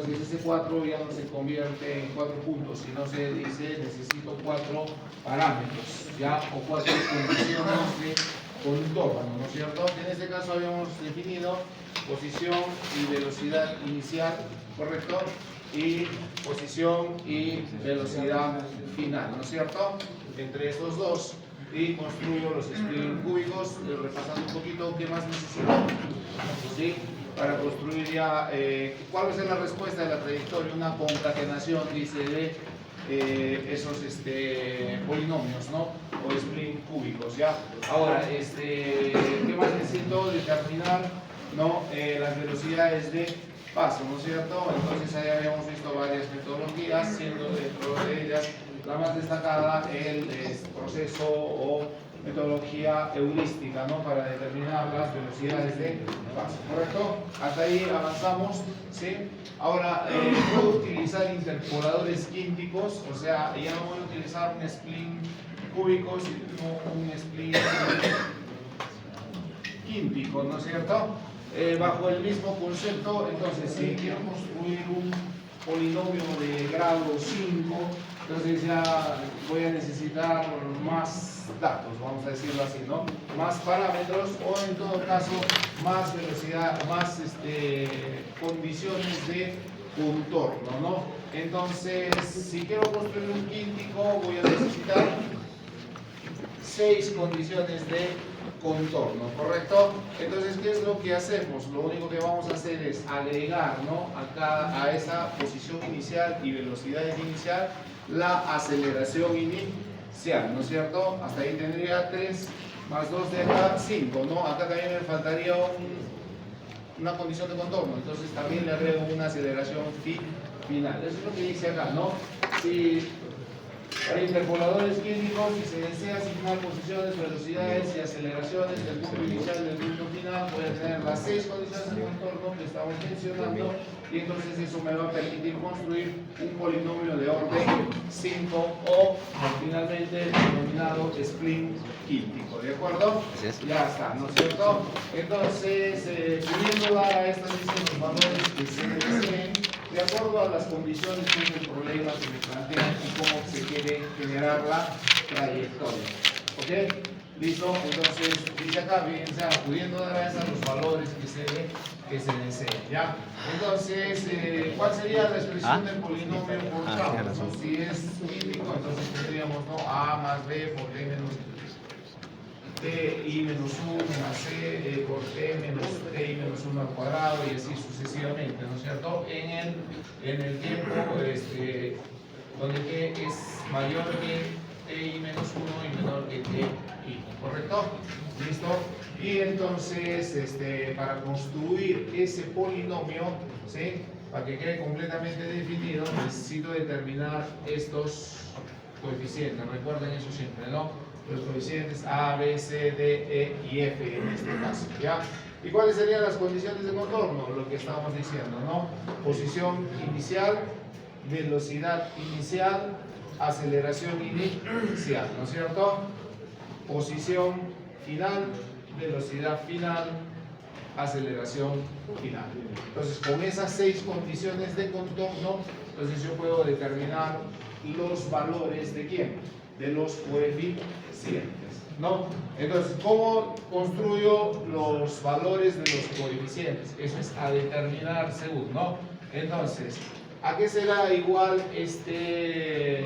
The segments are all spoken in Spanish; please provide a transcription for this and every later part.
entonces ese 4 ya no se convierte en 4 puntos, sino se dice necesito 4 parámetros, ya, o 4 condiciones de contorno, ¿no es cierto? En este caso habíamos definido posición y velocidad inicial, ¿correcto? Y posición y velocidad final, ¿no es cierto? Entre estos dos, y construyo los spline cúbicos, repasando un poquito qué más necesito, ¿sí? Para construir ya, ¿cuál va a ser la respuesta de la trayectoria? Una concatenación, dice, de esos polinomios, ¿no? O spline cúbicos, ¿ya? Ahora, ¿qué más necesito? Determinar, ¿no? Las velocidades de paso, ¿no es cierto? Entonces ahí habíamos visto varias metodologías, siendo dentro de ellas la más destacada el proceso o metodología heurística, ¿no? Para determinar las velocidades de paso, ¿correcto? Hasta ahí avanzamos, ¿sí? Ahora, puedo utilizar interpoladores quínticos, o sea, ya no voy a utilizar un spline cúbico, sino un spline quíntico, ¿no es cierto? Bajo el mismo concepto, entonces, si quiero construir un polinomio de grado 5, entonces ya voy a necesitar más datos, vamos a decirlo así, ¿no? Más parámetros, o en todo caso, más velocidad, más condiciones de contorno, ¿no? Entonces, si quiero construir un quíntico, voy a necesitar 6 condiciones de contorno, ¿correcto? Entonces, ¿qué es lo que hacemos? Lo único que vamos a hacer es agregar, ¿no? A esa posición inicial y velocidad inicial, la aceleración inicial, ¿no es cierto? Hasta ahí tendría 3 más 2 de acá, 5, ¿no? Acá también me faltaría una condición de contorno, entonces también le agrego una aceleración final. Eso es lo que dice acá, ¿no? Si para interpoladores químicos, si se desea asignar posiciones, velocidades y aceleraciones del punto inicial y del punto final, voy a tener las 6 condiciones de contorno que estamos mencionando, y entonces eso me va a permitir construir un polinomio de orden 5 o finalmente denominado spline quíntico, ¿de acuerdo? Ya está, ¿no es cierto? Entonces, pudiendo dar a estas los valores que se deseen, de acuerdo a las condiciones que el problema que me plantean y cómo se quiere generar la trayectoria. ¿Ok? ¿Listo? Entonces, dice acá, fíjense, pudiendo dar a esas los valores que se deseen, ¿ya? Entonces, ¿cuál sería la expresión del polinomio por causa? Si es químico, entonces tendríamos, ¿no? A más B por D menos TI menos 1 más C por T menos TI menos 1 al cuadrado, y así sucesivamente, ¿no es cierto? En el tiempo donde T es mayor que TI menos 1 y menor que TI, ¿correcto? ¿Listo? Y entonces, para construir ese polinomio, ¿sí? Para que quede completamente definido, necesito determinar estos coeficientes. Recuerden eso siempre, ¿no? Los coeficientes A, B, C, D, E y F en este caso, ¿ya? ¿Y cuáles serían las condiciones de contorno? Lo que estábamos diciendo, ¿no? Posición inicial, velocidad inicial, aceleración inicial, ¿no es cierto? Posición final, velocidad final, aceleración final. Entonces, con esas 6 condiciones de contorno, entonces yo puedo determinar los valores de ¿quién? De los coeficientes, ¿no? Entonces, ¿cómo construyo los valores de los coeficientes? Eso es a determinar según, ¿no? Entonces, ¿a qué será igual este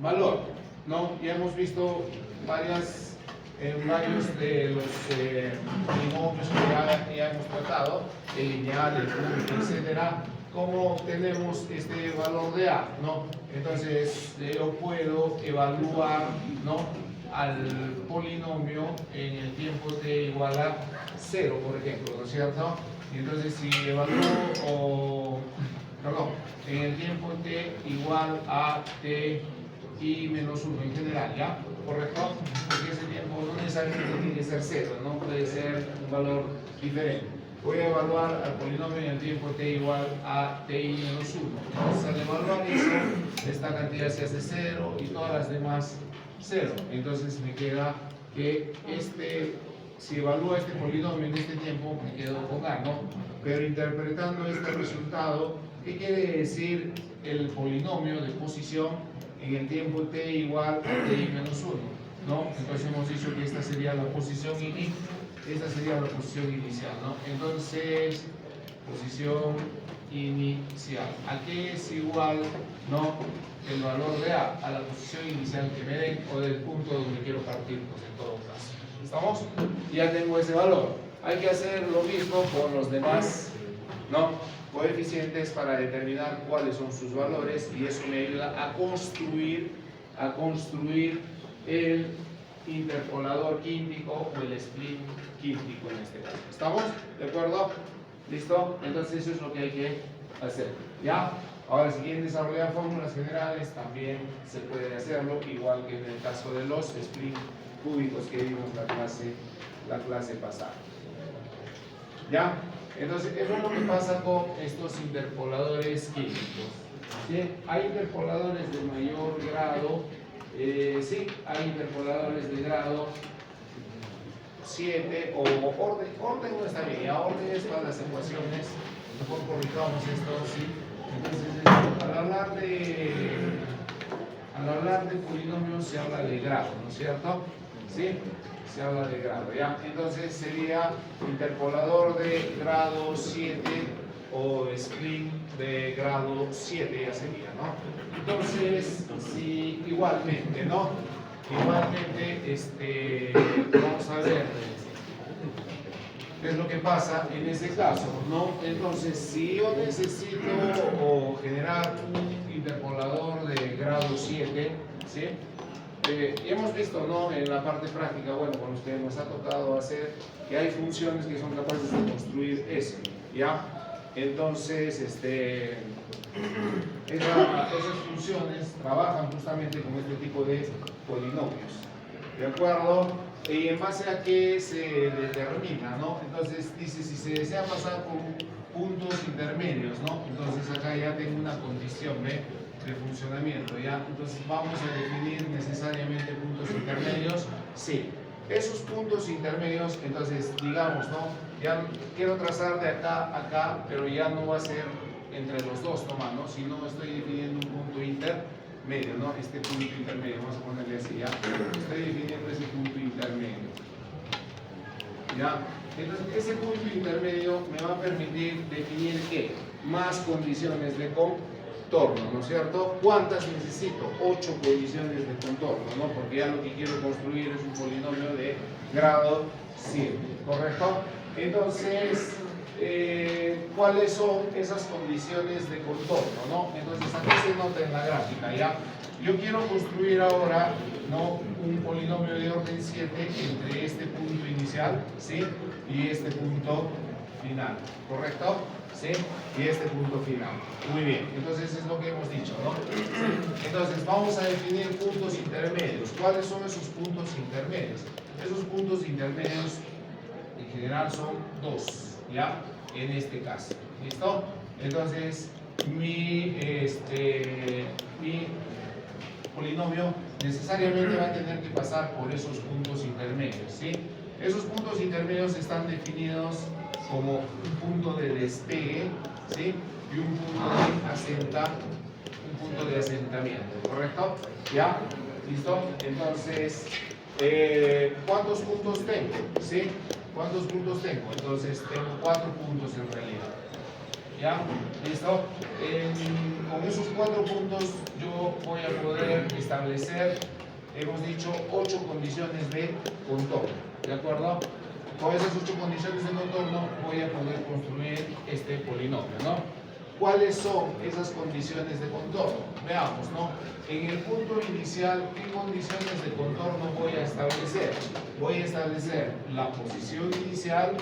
valor? ¿No? Ya hemos visto varios de los polinomios que ya hemos tratado, el lineal, el cúbico, etcétera. ¿Cómo obtenemos este valor de A? ¿No? Entonces, yo puedo evaluar, ¿no?, al polinomio en el tiempo t igual a 0, por ejemplo, ¿no es cierto? Y entonces, si evalúo, en el tiempo t igual a t y menos 1 en general, ¿ya? ¿Correcto? Porque ese tiempo no necesariamente tiene que ser 0, ¿no? Puede ser un valor diferente. Voy a evaluar al polinomio en el tiempo t igual a ti menos 1. Entonces, al evaluar eso, esta cantidad se hace 0 y todas las demás 0. Entonces me queda que este si evalúo este polinomio en este tiempo, me quedo con A, ¿no? Pero interpretando este resultado, ¿qué quiere decir el polinomio de posición en el tiempo t igual a ti menos 1? ¿No? Entonces hemos dicho que esta sería la posición inicial, ¿no? Entonces, posición inicial. ¿A qué es igual, no, el valor de A? A la posición inicial que me den o del punto donde quiero partir, pues en todo caso. ¿Estamos? Ya tengo ese valor. Hay que hacer lo mismo con los demás, ¿no?, coeficientes para determinar cuáles son sus valores, y eso me ayuda a construir el interpolador quíntico o el spline quíntico en este caso. ¿Estamos? ¿De acuerdo? ¿Listo? Entonces eso es lo que hay que hacer. ¿Ya? Ahora, si quieren desarrollar fórmulas generales, también se puede hacerlo, igual que en el caso de los spline cúbicos que vimos la clase pasada. ¿Ya? Entonces, eso es lo que pasa con estos interpoladores químicos. ¿Sí? Hay interpoladores de mayor grado, sí, hay interpoladores de grado 7 o orden no está bien, ya orden es para las ecuaciones, mejor corrijamos esto, ¿sí? Entonces, al hablar de polinomios se habla de grado, ¿no es cierto? ¿Sí? Se habla de grado, ¿ya? Entonces sería interpolador de grado 7 o spline de grado 7 ya sería, ¿no? Entonces, si igualmente, ¿no? Igualmente, vamos a ver qué es lo que pasa en ese caso, ¿no? Entonces, si yo necesito generar un interpolador de grado 7, ¿sí? Y hemos visto, ¿no?, en la parte práctica, bueno, con los que nos ha tocado hacer, que hay funciones que son capaces de construir eso, ¿ya? Entonces, esas funciones trabajan justamente con este tipo de polinomios, ¿de acuerdo? Y en base a qué se determina, ¿no? Entonces dice, si se desea pasar por puntos intermedios, ¿no? Entonces acá ya tengo una condición, ¿ve?, de funcionamiento, ¿ya? Entonces vamos a definir necesariamente puntos intermedios. Sí, esos puntos intermedios, entonces digamos, ¿no?, ya quiero trazar de acá a acá, pero ya no va a ser entre los dos nomás, ¿no?, sino estoy definiendo un punto intermedio, ¿no? Este punto intermedio, vamos a ponerle así, ¿ya? Estoy definiendo ese punto intermedio, ¿ya? Entonces ese punto intermedio me va a permitir definir, ¿qué?, más condiciones de contorno, ¿no es cierto? ¿Cuántas necesito? 8 condiciones de contorno, ¿no? Porque ya lo que quiero construir es un polinomio de grado 7, ¿correcto? Entonces, ¿cuáles son esas condiciones de contorno, no? Entonces, aquí se nota en la gráfica, ¿ya? Yo quiero construir ahora, ¿no?, un polinomio de orden 7 entre este punto inicial, ¿sí?, y este punto final, ¿correcto? ¿Sí? Y este punto final. Muy bien, entonces es lo que hemos dicho, ¿no? Entonces vamos a definir puntos intermedios. ¿Cuáles son esos puntos intermedios? Esos puntos intermedios en general son 2, ¿ya? En este caso, ¿listo? Entonces mi polinomio necesariamente va a tener que pasar por esos puntos intermedios, ¿sí? Esos puntos intermedios están definidos como un punto de despegue, ¿sí?, y un punto de asentamiento, ¿correcto? ¿Ya? ¿Listo? Entonces, ¿cuántos puntos tengo? ¿Sí? ¿Cuántos puntos tengo? Entonces, tengo 4 puntos en realidad. ¿Ya? ¿Listo? Con esos 4 puntos yo voy a poder establecer, hemos dicho, 8 condiciones de contorno, ¿de acuerdo? Con esas 8 condiciones de contorno voy a poder construir este polinomio, ¿no? ¿Cuáles son esas condiciones de contorno? Veamos, ¿no? En el punto inicial, ¿qué condiciones de contorno voy a establecer? Voy a establecer la posición inicial,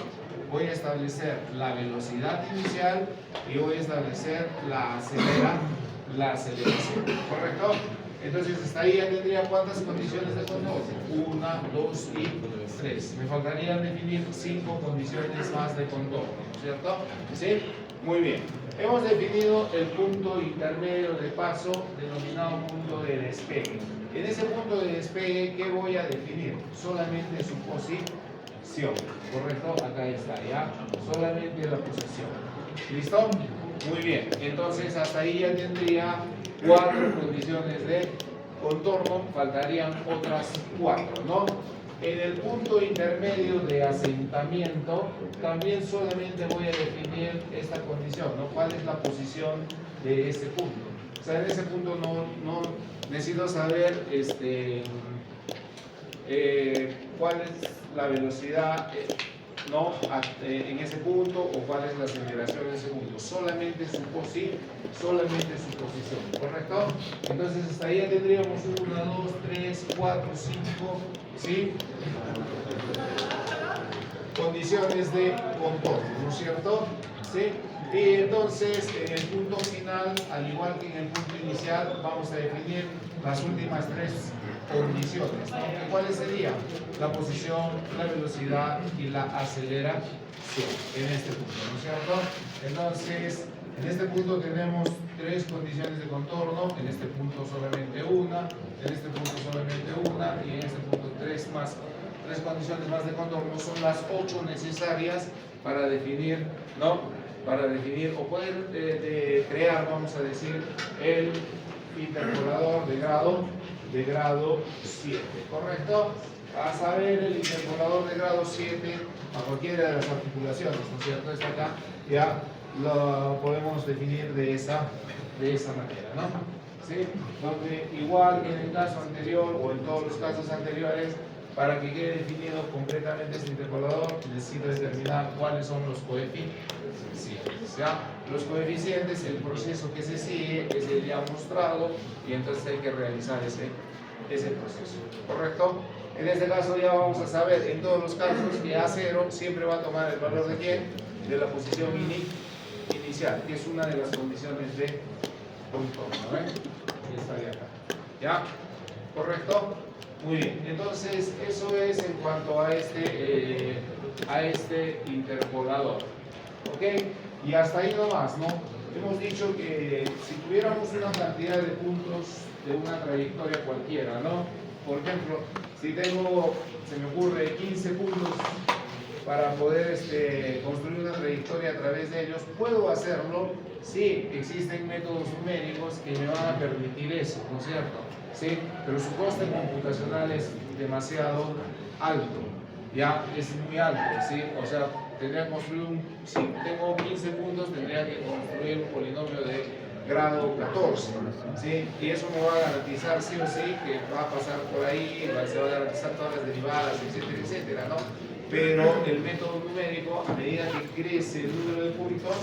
voy a establecer la velocidad inicial y voy a establecer la aceleración, ¿correcto? Entonces, hasta ahí ya tendría ¿cuántas condiciones de contorno? 1, 2 y 3. Me faltarían definir 5 condiciones más de contorno, ¿no es cierto? ¿Sí? Muy bien. Hemos definido el punto intermedio de paso, denominado punto de despegue. En ese punto de despegue, ¿qué voy a definir? Solamente su posición, posición, ¿correcto? Acá está, ¿ya? Solamente la posición. ¿Listo? Muy bien. Entonces, hasta ahí ya tendría 4 condiciones de contorno, faltarían otras 4, ¿no? En el punto intermedio de asentamiento, también solamente voy a definir esta condición, ¿no? ¿Cuál es la posición de ese punto? O sea, en ese punto no necesito saber cuál es la velocidad ¿no? En ese punto o cuál es la aceleración en ese punto. Solamente su posición, ¿correcto? Entonces hasta ahí ya tendríamos 1, 2, 3, 4, 5, ¿sí? Condiciones de contorno, ¿no es cierto? ¿Sí? Y entonces en el punto final, al igual que en el punto inicial, vamos a definir las últimas 3 condiciones, ¿no? ¿Cuáles serían? La posición, la velocidad y la aceleración en este punto, ¿no es cierto? Entonces, en este punto tenemos 3 condiciones de contorno, en este punto solamente una, en este punto solamente una y en este punto 3 condiciones más de contorno. Son las 8 necesarias para definir, ¿no? Para definir o poder crear, vamos a decir, el interpolador de grado 7, ¿correcto? A saber, el interpolador de grado 7 a cualquiera de las articulaciones, ¿no es cierto? Esta acá ya lo podemos definir de esa manera, ¿no? ¿Sí? Donde igual que en el caso anterior o en todos los casos anteriores, para que quede definido completamente este interpolador, necesito determinar cuáles son los coeficientes. ¿Ya? Los coeficientes, el proceso que se sigue es el ya mostrado y entonces hay que realizar ese proceso, ¿correcto? En este caso ya vamos a saber en todos los casos que A0 siempre va a tomar el valor de ¿quién? De la posición inicial, que es una de las condiciones de contorno, ¿eh? Y estaría acá, ¿ya? ¿Correcto? Muy bien, entonces eso es en cuanto a este interpolador, ¿ok? Y hasta ahí nomás, ¿no? Hemos dicho que si tuviéramos una cantidad de puntos de una trayectoria cualquiera, ¿no? Por ejemplo, si tengo, se me ocurre 15 puntos para poder construir una trayectoria a través de ellos, puedo hacerlo si existen métodos numéricos que me van a permitir eso, ¿no es cierto? ¿Sí? Pero su coste computacional es demasiado alto, ya es muy alto, ¿sí? O sea, tendría que construir si tengo 15 puntos, tendría que construir un polinomio de grado 14, ¿sí? Y eso me va a garantizar sí o sí que va a pasar por ahí, se va a garantizar todas las derivadas, etcétera, etcétera, ¿no? Pero el método numérico, a medida que crece el número de puntos,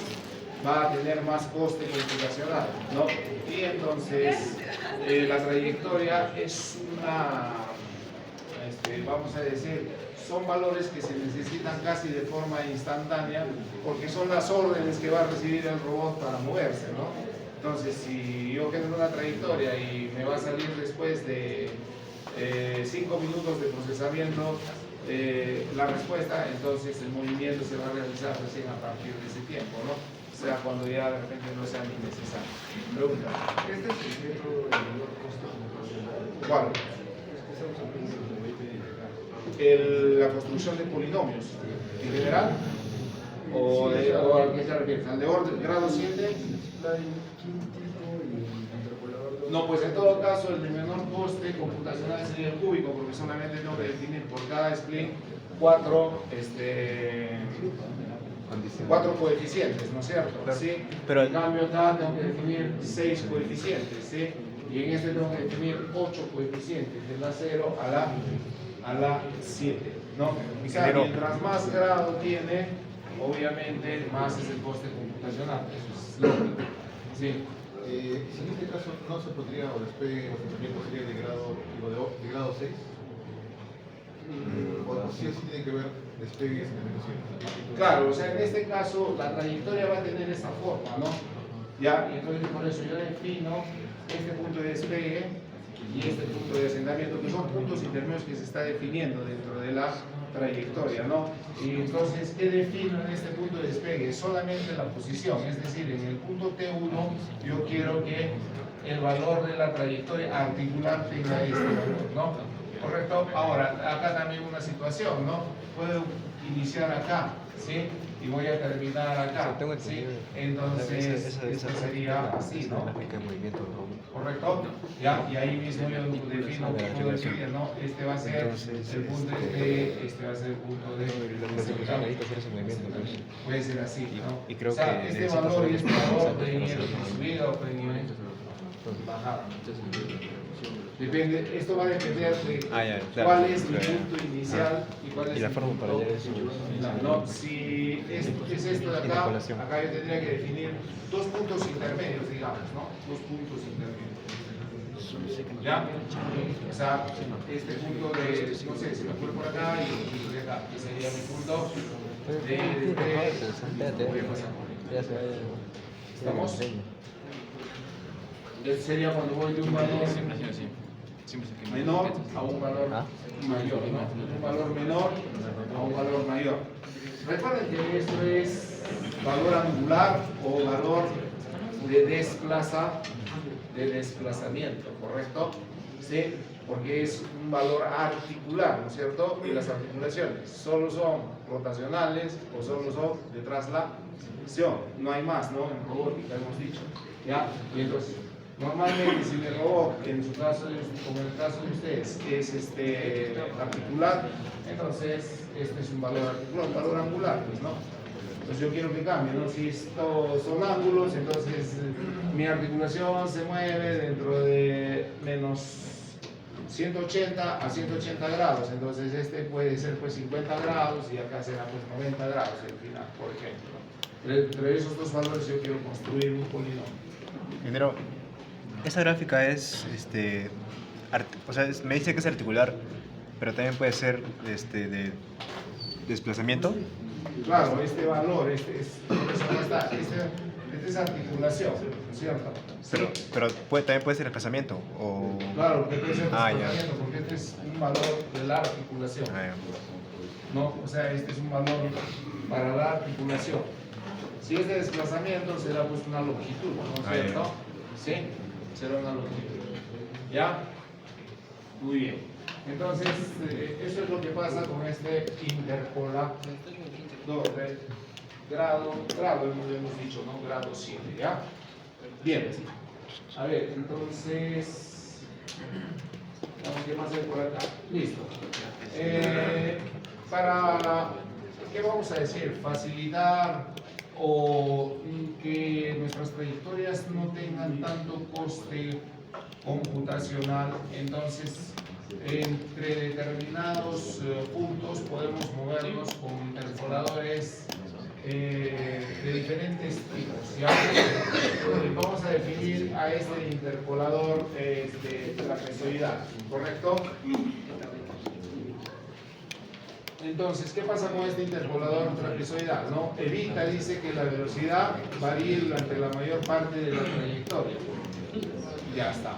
va a tener más coste computacional, ¿no? Y entonces la trayectoria es una, vamos a decir, son valores que se necesitan casi de forma instantánea porque son las órdenes que va a recibir el robot para moverse, ¿no? Entonces, si yo genero una trayectoria y me va a salir después de 5 minutos de procesamiento la respuesta, entonces el movimiento se va a realizar recién a partir de ese tiempo, ¿no? O sea, cuando ya de repente no sea ni necesario. Pregunta. ¿Este es el método de menor costo computacional? ¿Cuál? La construcción de polinomios en general, o a qué se refiere, al de orden grado 7. No, pues en todo caso el de menor coste computacional sería el cúbico, porque solamente tengo que definir por cada spline 4 coeficientes, ¿no es cierto? ¿Sí? Pero en cambio acá tengo que definir 6 coeficientes, ¿sí? Y en este tengo que definir 8 coeficientes, de la 0 a la 7, ¿no? O sea, mientras más grado tiene, obviamente más es el coste computacional, eso es lógico, ¿sí? Si en este caso no se podría, o despegue o asentamiento sería de grado 6, o sí tiene que ver despegue y asentamiento 7. Claro, o sea, en este caso la trayectoria va a tener esta forma, ¿no? Ya, y entonces por eso yo defino este punto de despegue y este punto de asentamiento, que son puntos intermedios que se está definiendo dentro de la trayectoria, ¿no? Y entonces, ¿qué defino en este punto de despegue? Solamente la posición, es decir, en el punto T1 yo quiero que el valor de la trayectoria articular tenga este valor, ¿no? Correcto. Ahora, acá también una situación, ¿no? Puedo iniciar acá, ¿sí? Y voy a terminar acá, ¿sí? Entonces, esto sería así, ¿no? Correcto. Ya, y ahí mismo yo defino, puedo decir, ¿no? Este va a ser el punto este va a ser el punto de puede ser así, ¿no? Y creo o sea, que este valor y este valor pueden ir en subida o pueden ir en bajada. Depende, esto va a depender de cuál es mi punto inicial y cuál es la mi forma punto para hallar eso final, ¿no? Si es esto de acá, acá yo tendría que definir dos puntos intermedios, digamos, ¿no? Dos puntos intermedios. ¿Ya? O sea, este punto de, no sé, si me ocurre por acá y el punto de acá, que sería mi punto voy a pasar por ahí. ¿Estamos? Sería cuando voy de un valor menor a un valor mayor, ¿no? Un valor menor a un valor mayor. Recuerden que esto es valor angular o valor de desplazamiento, ¿correcto? ¿Sí? Porque es un valor articular, ¿no es cierto? Y las articulaciones solo son rotacionales o solo son de traslación, no hay más, ¿no? En robótica hemos dicho, ¿ya? Y entonces, normalmente si el robot, en su caso, como en el caso de ustedes, es articular, entonces este es un valor articular, un valor angular, pues, ¿no? Entonces yo quiero que cambie, ¿no? Si estos son ángulos, entonces mi articulación se mueve dentro de menos 180 a 180 grados, entonces este puede ser pues 50 grados y acá será pues 90 grados al final, por ejemplo. Entre esos dos valores yo quiero construir un polinomio. Ingeniero, esa gráfica es, o sea, me dice que es articular, pero también puede ser de desplazamiento. Claro, este valor, este es articulación, ¿cierto? Pero también puede ser desplazamiento. O... Claro, que puede ser desplazamiento, ya. porque este es un valor de la articulación. Ya. ¿No? O sea, este es un valor para la articulación. Si es de desplazamiento, será pues una longitud, ¿no es cierto? ¿Sí? Será una longitud. ¿Ya? Muy bien. Entonces, eso es lo que pasa con este interpolador de grado hemos dicho, ¿no? Grado 7, ¿ya? Bien. A ver, entonces, ¿qué más hay por acá? Listo. ¿Qué vamos a decir? Facilitar o que nuestras trayectorias no tengan tanto coste computacional, entonces entre determinados puntos podemos movernos con interpoladores de diferentes tipos, ¿ya? Vamos a definir a este interpolador de trapezoidal, ¿correcto? Entonces, ¿qué pasa con este interpolador trapezoidal? ¿No? Evita, dice, que la velocidad varíe durante la mayor parte de la trayectoria. Ya está.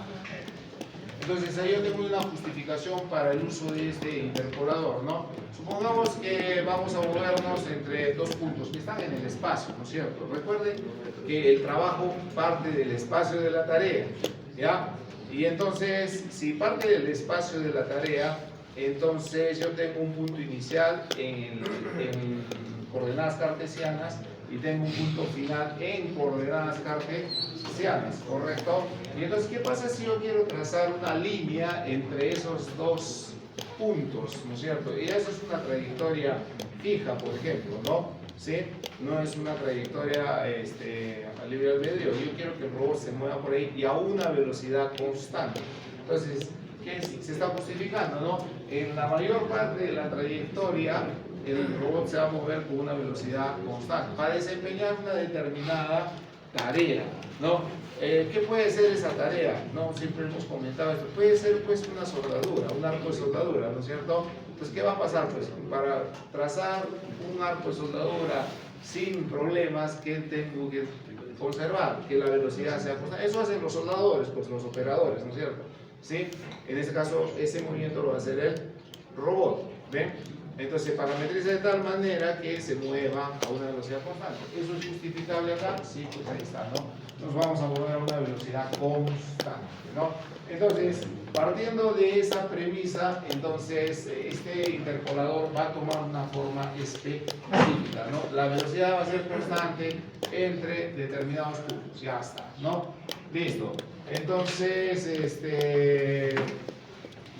Entonces, ahí yo tengo una justificación para el uso de este interpolador, ¿no? Supongamos que vamos a movernos entre dos puntos que están en el espacio, ¿no es cierto? Recuerden que el trabajo parte del espacio de la tarea, ¿ya? Y entonces, si parte del espacio de la tarea, entonces yo tengo un punto inicial en coordenadas cartesianas y tengo un punto final en coordenadas cartesianas, ¿correcto? Y entonces, ¿qué pasa si yo quiero trazar una línea entre esos dos puntos, ¿no es cierto? Y eso es una trayectoria fija, por ejemplo, ¿no? ¿Sí? No es una trayectoria a libre albedrío. Yo quiero que el robot se mueva por ahí y a una velocidad constante. Entonces, ¿qué se está justificando, no? En la mayor parte de la trayectoria, el robot se va a mover con una velocidad constante para desempeñar una determinada tarea, ¿no? ¿Qué puede ser esa tarea? No, siempre hemos comentado esto. Puede ser pues una soldadura, un arco de soldadura, ¿no es cierto? Pues, ¿qué va a pasar? Pues para trazar un arco de soldadura sin problemas, ¿qué tengo que conservar? Que la velocidad sea constante. Eso hacen los soldadores, pues los operadores, ¿no es cierto? ¿Sí? En este caso, ese movimiento lo va a hacer el robot, ¿ven? Entonces se parametriza de tal manera que se mueva a una velocidad constante. ¿Eso es justificable acá? Sí, pues ahí está, ¿no? Nos vamos a mover a una velocidad constante, ¿no? Entonces, partiendo de esa premisa, entonces este interpolador va a tomar una forma específica, ¿no? La velocidad va a ser constante entre determinados puntos, ya está, ¿no? Listo. Entonces,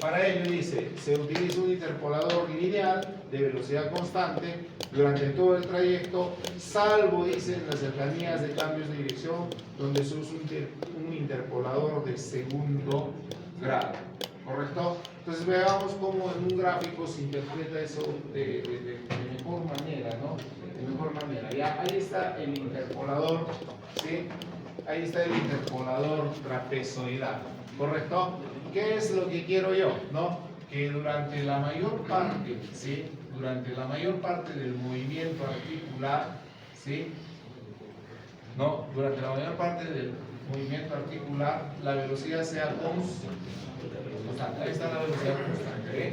para ello dice, se utiliza un interpolador lineal de velocidad constante durante todo el trayecto, salvo, dicen, las cercanías de cambios de dirección, donde se usa un interpolador de segundo grado, ¿correcto? Entonces veamos cómo en un gráfico se interpreta eso de mejor manera, ¿no? De mejor manera. Ya, ahí está el interpolador, ¿sí? Ahí está el interpolador trapezoidal, ¿correcto? ¿Qué es lo que quiero yo? ¿No? Que durante la mayor parte, ¿sí? Durante la mayor parte del movimiento articular, ¿sí? ¿No? Durante la mayor parte del movimiento articular, la velocidad sea constante. Ahí está la velocidad constante, ¿eh?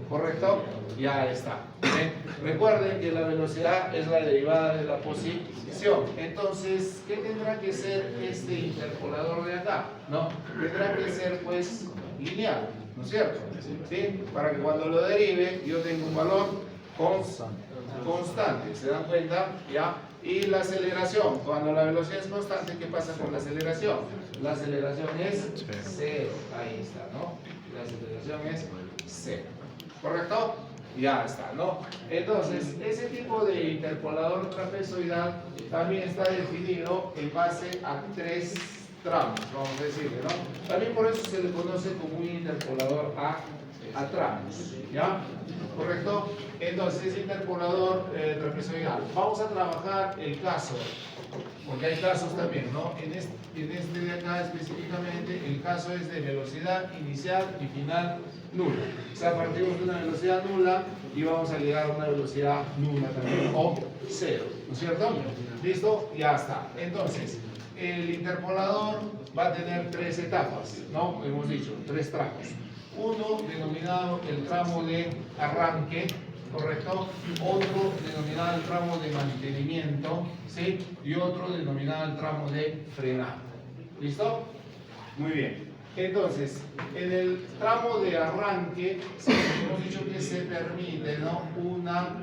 ¿Correcto? Ya está. ¿Eh? Recuerden que la velocidad es la derivada de la posición. Entonces, ¿qué tendrá que ser este interpolador de acá? ¿No? Tendrá que ser, pues, lineal, ¿no es cierto? ¿Sí? Para que cuando lo derive yo tenga un valor constante, ¿se dan cuenta? ¿Ya? Y la aceleración, cuando la velocidad es constante, ¿qué pasa con la aceleración? La aceleración es cero, ahí está, ¿no? La aceleración es cero, ¿correcto? Ya está, ¿no? Entonces, ese tipo de interpolador trapezoidal también está definido en base a tres tramos, vamos a decirle, ¿no? También por eso se le conoce como un interpolador a tramos, ¿ya? ¿Correcto? Entonces, ese interpolador trapezoidal. Vamos a trabajar el caso, porque hay casos también, ¿no? En este de acá específicamente, el caso es de velocidad inicial y final nula. O sea, partimos de una velocidad nula y vamos a llegar a una velocidad nula también, o cero, ¿no es cierto? ¿Listo? Ya está. Entonces, el interpolador va a tener tres etapas, ¿no? Hemos dicho, tres tramos. Uno denominado el tramo de arranque, ¿correcto? Otro denominado el tramo de mantenimiento, ¿sí? Y otro denominado el tramo de frenado. ¿Listo? Muy bien. Entonces, en el tramo de arranque, sí, hemos dicho que se permite, ¿no? Una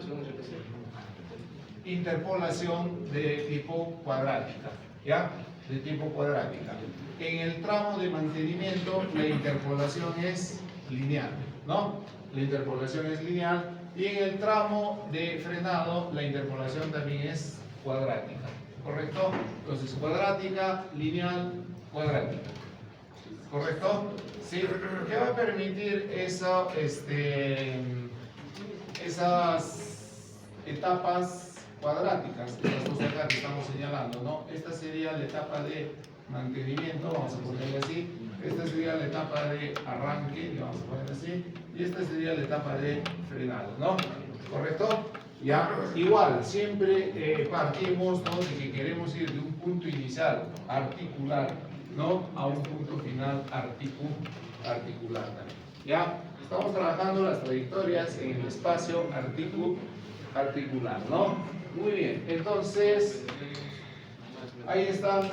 interpolación de tipo cuadrática, ¿ya? De tipo cuadrática. En el tramo de mantenimiento, la interpolación es lineal, ¿no? La interpolación es lineal. Y en el tramo de frenado, la interpolación también es cuadrática, ¿correcto? Entonces, cuadrática, lineal, cuadrática. ¿Correcto? ¿Sí? ¿Qué va a permitir eso, esas etapas cuadráticas? Estas dos acá que estamos señalando, ¿no? Esta sería la etapa de mantenimiento, vamos a ponerle así. Esta sería la etapa de arranque, vamos a poner así. Y esta sería la etapa de frenado, ¿no? ¿Correcto? Ya, igual, siempre partimos, ¿no? De que queremos ir de un punto inicial articular, ¿no? A un punto final articular también. ¿Ya? Estamos trabajando las trayectorias en el espacio articular, ¿no? Muy bien, entonces ahí están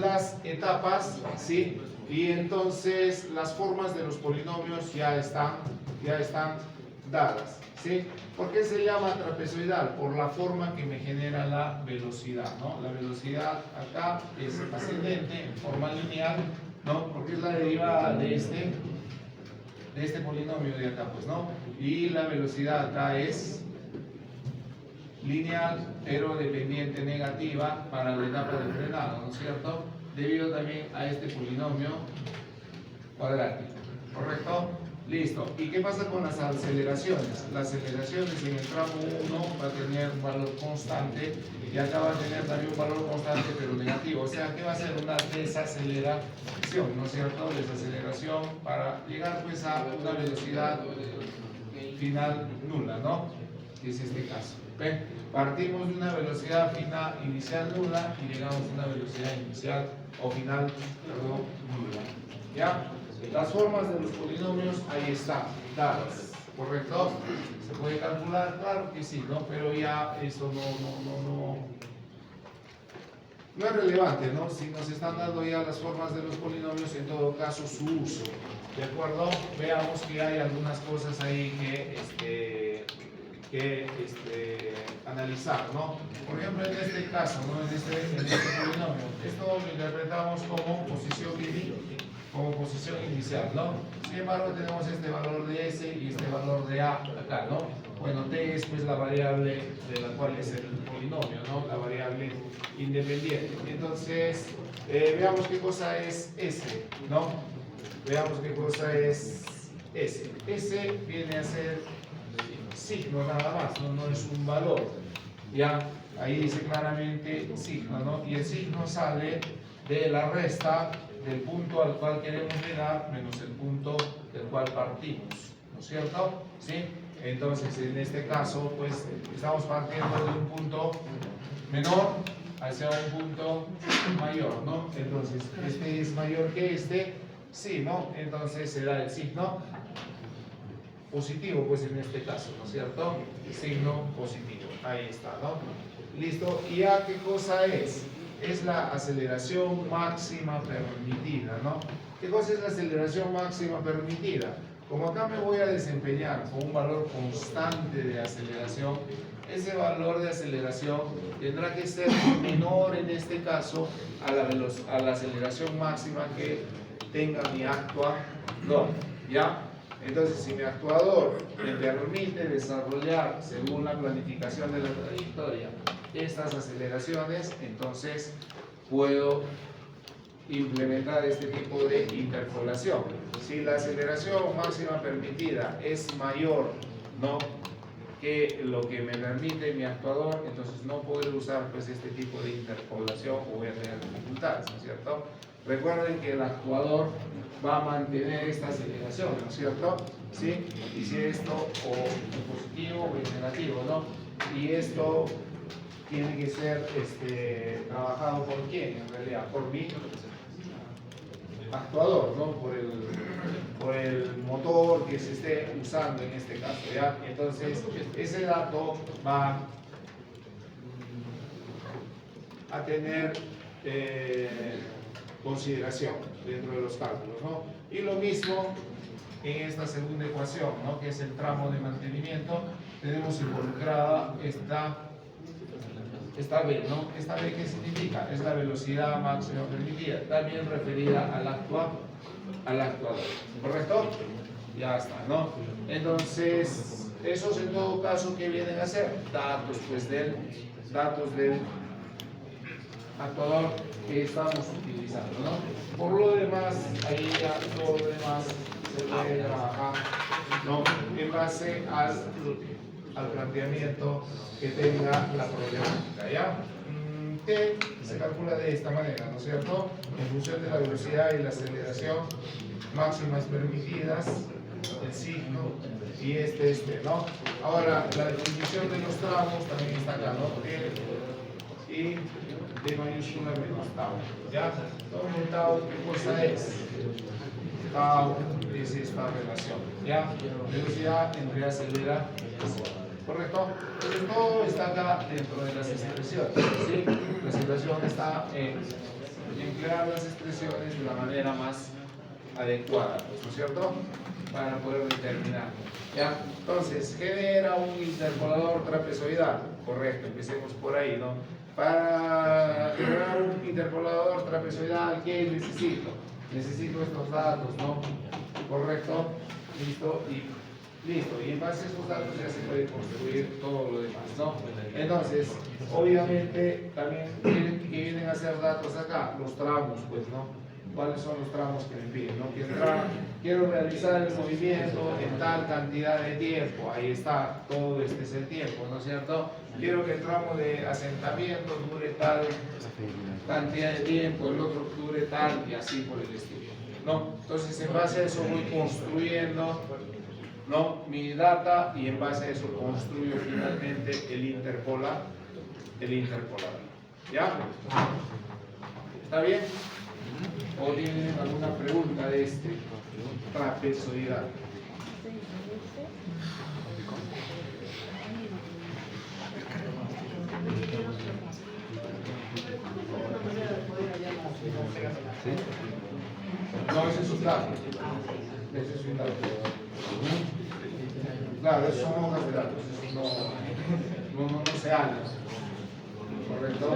las etapas, ¿sí? Y entonces las formas de los polinomios ya están dadas, ¿sí? ¿Por qué se llama trapezoidal? Por la forma que me genera la velocidad, ¿no? La velocidad acá es ascendente en forma lineal, ¿no? Porque es la derivada de este polinomio de acá, pues, ¿no? Y la velocidad acá es lineal, pero dependiente negativa para la etapa de frenado, ¿no es cierto? Debido también a este polinomio cuadrático, ¿correcto? Listo. ¿Y qué pasa con las aceleraciones? Las aceleraciones en el tramo 1 va a tener un valor constante y acá va a tener también un valor constante pero negativo. O sea, que va a ser una desaceleración, ¿no es cierto? Desaceleración para llegar pues a una velocidad final nula, ¿no? Que es este caso. ¿Ven? Partimos de una velocidad final inicial nula y llegamos a una velocidad inicial o final, perdón, nula. ¿Ya? Las formas de los polinomios ahí están dadas. ¿correcto? ¿Se puede calcular? Claro que sí, ¿no? Pero ya eso no es relevante, ¿no? Si nos están dando ya las formas de los polinomios, en todo caso su uso, ¿de acuerdo? Veamos que hay algunas cosas ahí que analizar, ¿no? Por ejemplo, en este caso, ¿no? En este polinomio, esto lo interpretamos como posición inicial, ¿no? Sin embargo, tenemos este valor de S y este valor de A acá, ¿no? Bueno, T es pues la variable de la cual es el polinomio, ¿no? La variable independiente. Entonces, veamos qué cosa es S, ¿no? Veamos qué cosa es S. S viene a ser signo nada más, no es un valor. Ya, ahí dice claramente signo, ¿no? Y el signo sale de la resta del punto al cual queremos llegar menos el punto del cual partimos, ¿no es cierto? ¿Sí? Entonces, en este caso, pues, estamos partiendo de un punto menor hacia un punto mayor, ¿no? Entonces, este es mayor que este, sí, ¿no? Entonces se da el signo positivo, pues en este caso, ¿no es cierto? El signo positivo, ahí está, ¿no? Listo, ¿y A qué cosa es? Es la aceleración máxima permitida, ¿no? ¿Qué cosa es la aceleración máxima permitida? Como acá me voy a desempeñar con un valor constante de aceleración, ese valor de aceleración tendrá que ser menor en este caso a la aceleración máxima que tenga mi actuador, ¿ya? Entonces, si mi actuador me permite desarrollar, según la planificación de la trayectoria, estas aceleraciones, entonces puedo implementar este tipo de interpolación. Si la aceleración máxima permitida es mayor, ¿no?, que lo que me permite mi actuador, entonces no podré usar pues este tipo de interpolación o voy a tener dificultades, ¿no es cierto? Recuerden que el actuador va a mantener esta aceleración, ¿no es cierto? ¿Sí? Y si esto o es positivo o es negativo, ¿no? Y esto tiene que ser trabajado por quién en realidad, por mi actuador, ¿no? Por el motor que se esté usando en este caso, ¿ya? Entonces, ese dato va a tener consideración dentro de los cálculos, ¿no? Y lo mismo en esta segunda ecuación, ¿no?, que es el tramo de mantenimiento, tenemos involucrada esta B, ¿no? ¿Esta B qué significa? Es la velocidad máxima permitida, también referida al actuador, ¿correcto? Ya está, ¿no? Entonces, esos en todo caso, ¿qué vienen a ser? Datos, pues, datos del actuador que estamos utilizando, ¿no? Por lo demás, ahí ya todo lo demás se puede trabajar, ¿no?, en base al planteamiento que tenga la problemática, ¿ya? T se calcula de esta manera, ¿no es cierto? En función de la velocidad y la aceleración máximas permitidas, el signo y ¿no? Ahora, la definición de los tramos también está acá, ¿no? T y D mayúscula menos tau, ¿ya? Entonces, tau, ¿qué cosa es? Tau es esta relación, ¿ya? Velocidad entre aceleración, ¿correcto? Entonces todo está acá dentro de las expresiones, ¿sí? La situación está en emplear las expresiones de la manera más adecuada, ¿no es cierto?, para poder determinar, ¿ya? Entonces, genera un interpolador trapezoidal, correcto, empecemos por ahí, ¿no? Para generar un interpolador trapezoidal, ¿qué necesito? Necesito estos datos, ¿no? Correcto, listo, y en base a esos datos ya se puede construir todo lo demás, ¿no? Entonces, obviamente, también que vienen a ser datos acá, los tramos, pues, ¿no? ¿Cuáles son los tramos que me piden, ¿no? Quiero realizar el movimiento en tal cantidad de tiempo, ahí está, todo este es el tiempo, ¿no es cierto? Quiero que el tramo de asentamiento dure tal cantidad de tiempo, el otro dure tal, y así por el estilo, ¿no? Entonces, en base a eso voy construyendo, ¿no?, mi data, y en base a eso construyo finalmente el interpolador, ¿ya? ¿Está bien? ¿O tienen alguna pregunta de trapezoidal? No, ese es un dato. Ese es un dato. Claro, esos son hojas de datos. Eso no se halla. ¿Correcto?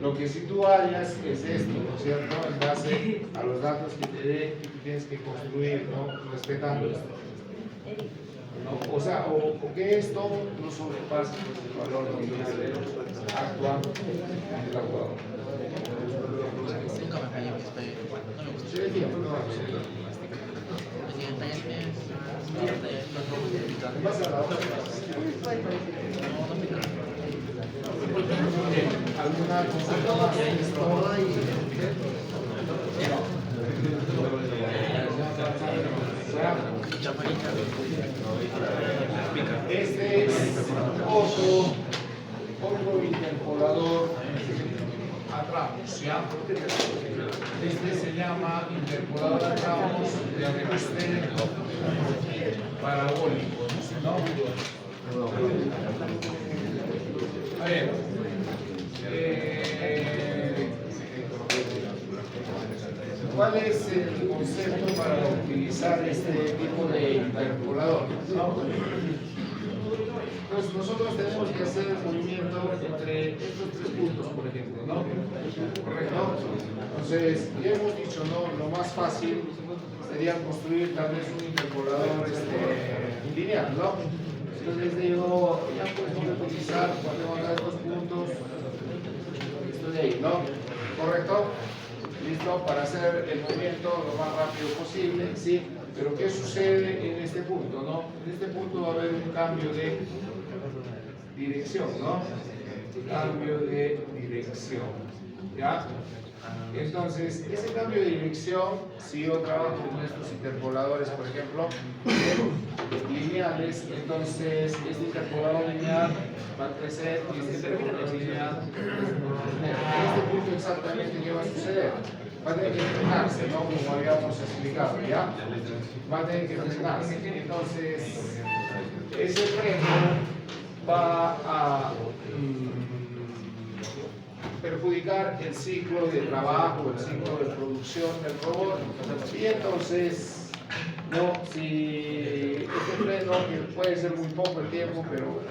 Lo que sí tú hallas es esto, ¿no es cierto? En base a los datos que te dé, que tú tienes que construir, ¿no? Respetando esto. ¿No? O sea, o que esto no sobrepase pues, el valor nominal del actual en el actuador. Nunca me fallé, no me gusta. Sí, sí, no, en base a la hoja. ¿Alguna consulta más de esto? Este es otro interpolador a tramos, ¿ya? Este se llama interpolador a tramos de ajuste parabólico, ¿no? A ver, ¿cuál es el concepto para utilizar este tipo de interpolador? ¿No? Pues nosotros tenemos que hacer el movimiento entre estos tres puntos, por ejemplo, ¿no? ¿Correcto? Entonces, ya hemos dicho, ¿no? Lo más fácil sería construir tal vez un interpolador lineal, ¿no? Entonces digo, ya pues voy a utilizar cuando haga estos puntos, esto de ahí, ¿no? ¿Correcto? ¿Listo? Para hacer el movimiento lo más rápido posible, ¿sí? Pero ¿qué sucede en este punto, no? En este punto va a haber un cambio de dirección, ¿no? Cambio de dirección, ¿ya? Entonces, ese cambio de dirección, si yo trabajo con estos interpoladores, por ejemplo, lineales, entonces este interpolador lineal va a crecer y este interpolador lineal en este punto exactamente ¿qué va a suceder? Va a tener que frenarse, ¿no? Como habíamos explicado, ¿ya? Va a tener que frenarse. Entonces, ese freno va a perjudicar el ciclo de trabajo, el ciclo de producción del robot. Y entonces, ¿no? Si este freno, que puede ser muy poco el tiempo, pero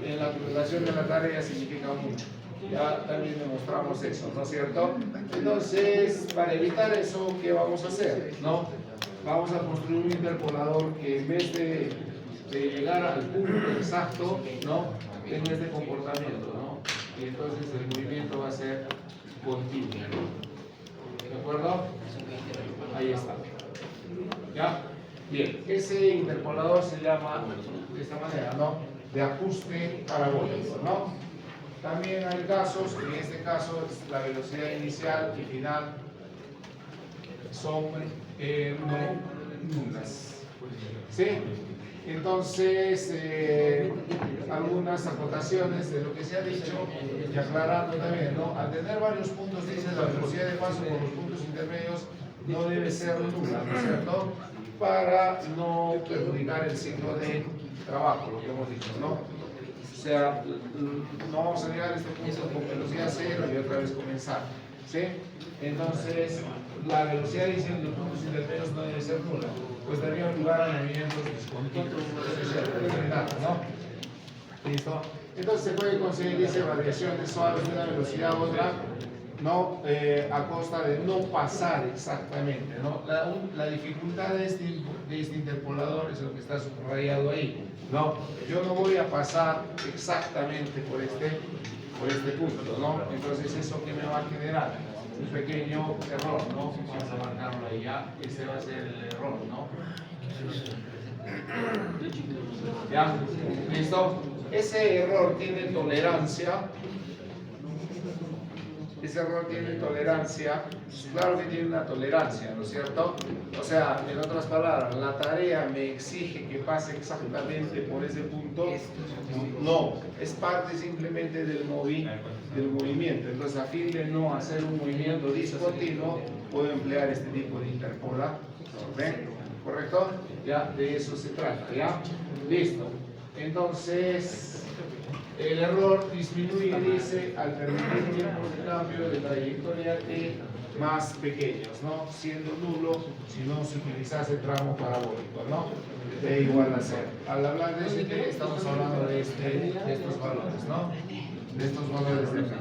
en la relación de la tarea significa mucho. Ya también demostramos eso, ¿no es cierto? Entonces, para evitar eso, ¿qué vamos a hacer? ¿No? Vamos a construir un interpolador que en vez de llegar al punto exacto, ¿no? Tenga este comportamiento, ¿no? Y entonces el movimiento va a ser continuo. ¿De acuerdo? Ahí está. ¿Ya? Bien, ese interpolador se llama de esta manera, ¿no? De ajuste parabólico, ¿no? También hay casos, en este caso la velocidad inicial y final son no nulas. ¿Sí? Entonces, algunas acotaciones de lo que se ha dicho y aclarando también, ¿no? Al tener varios puntos, dice la velocidad de paso por los puntos intermedios no debe ser nula, ¿no es cierto? Para no perjudicar el ciclo de trabajo, lo que hemos dicho, ¿no? O sea, no vamos a llegar a este punto con velocidad cero y otra vez comenzar, ¿sí? Entonces, la velocidad inicial de los puntos intermedios no debe ser nula, pues daría lugar a movimientos discontinuos, ¿no? ¿Listo? Entonces se puede conseguir, dice, variaciones suaves de una velocidad a otra, ¿no? A costa de no pasar exactamente, ¿no? La dificultad de este interpolador es lo que está subrayado ahí, ¿no? Yo no voy a pasar exactamente por este punto, ¿no? Entonces, ¿eso qué me va a generar? Un pequeño error, ¿no? Vamos a marcarlo ahí ya, ese va a ser el error, ¿no? ¿Ya? ¿Listo? Ese error tiene tolerancia. Ese error tiene tolerancia. Claro que tiene una tolerancia, ¿no es cierto? O sea, en otras palabras, la tarea me exige que pase exactamente por ese punto. No, es parte simplemente del movimiento. Entonces, a fin de no hacer un movimiento discontinuo, puedo emplear este tipo de interpolador. ¿Ven? ¿correcto? Ya, de eso se trata, ¿ya? Listo. Entonces, el error disminuye, dice, al permitir tiempos de cambio de trayectoria T más pequeños, ¿no? Siendo nulo si no se utilizase tramo parabólico, ¿no? T igual a 0. Al hablar de ese T, estamos hablando de estos valores, ¿no? De estos valores de T.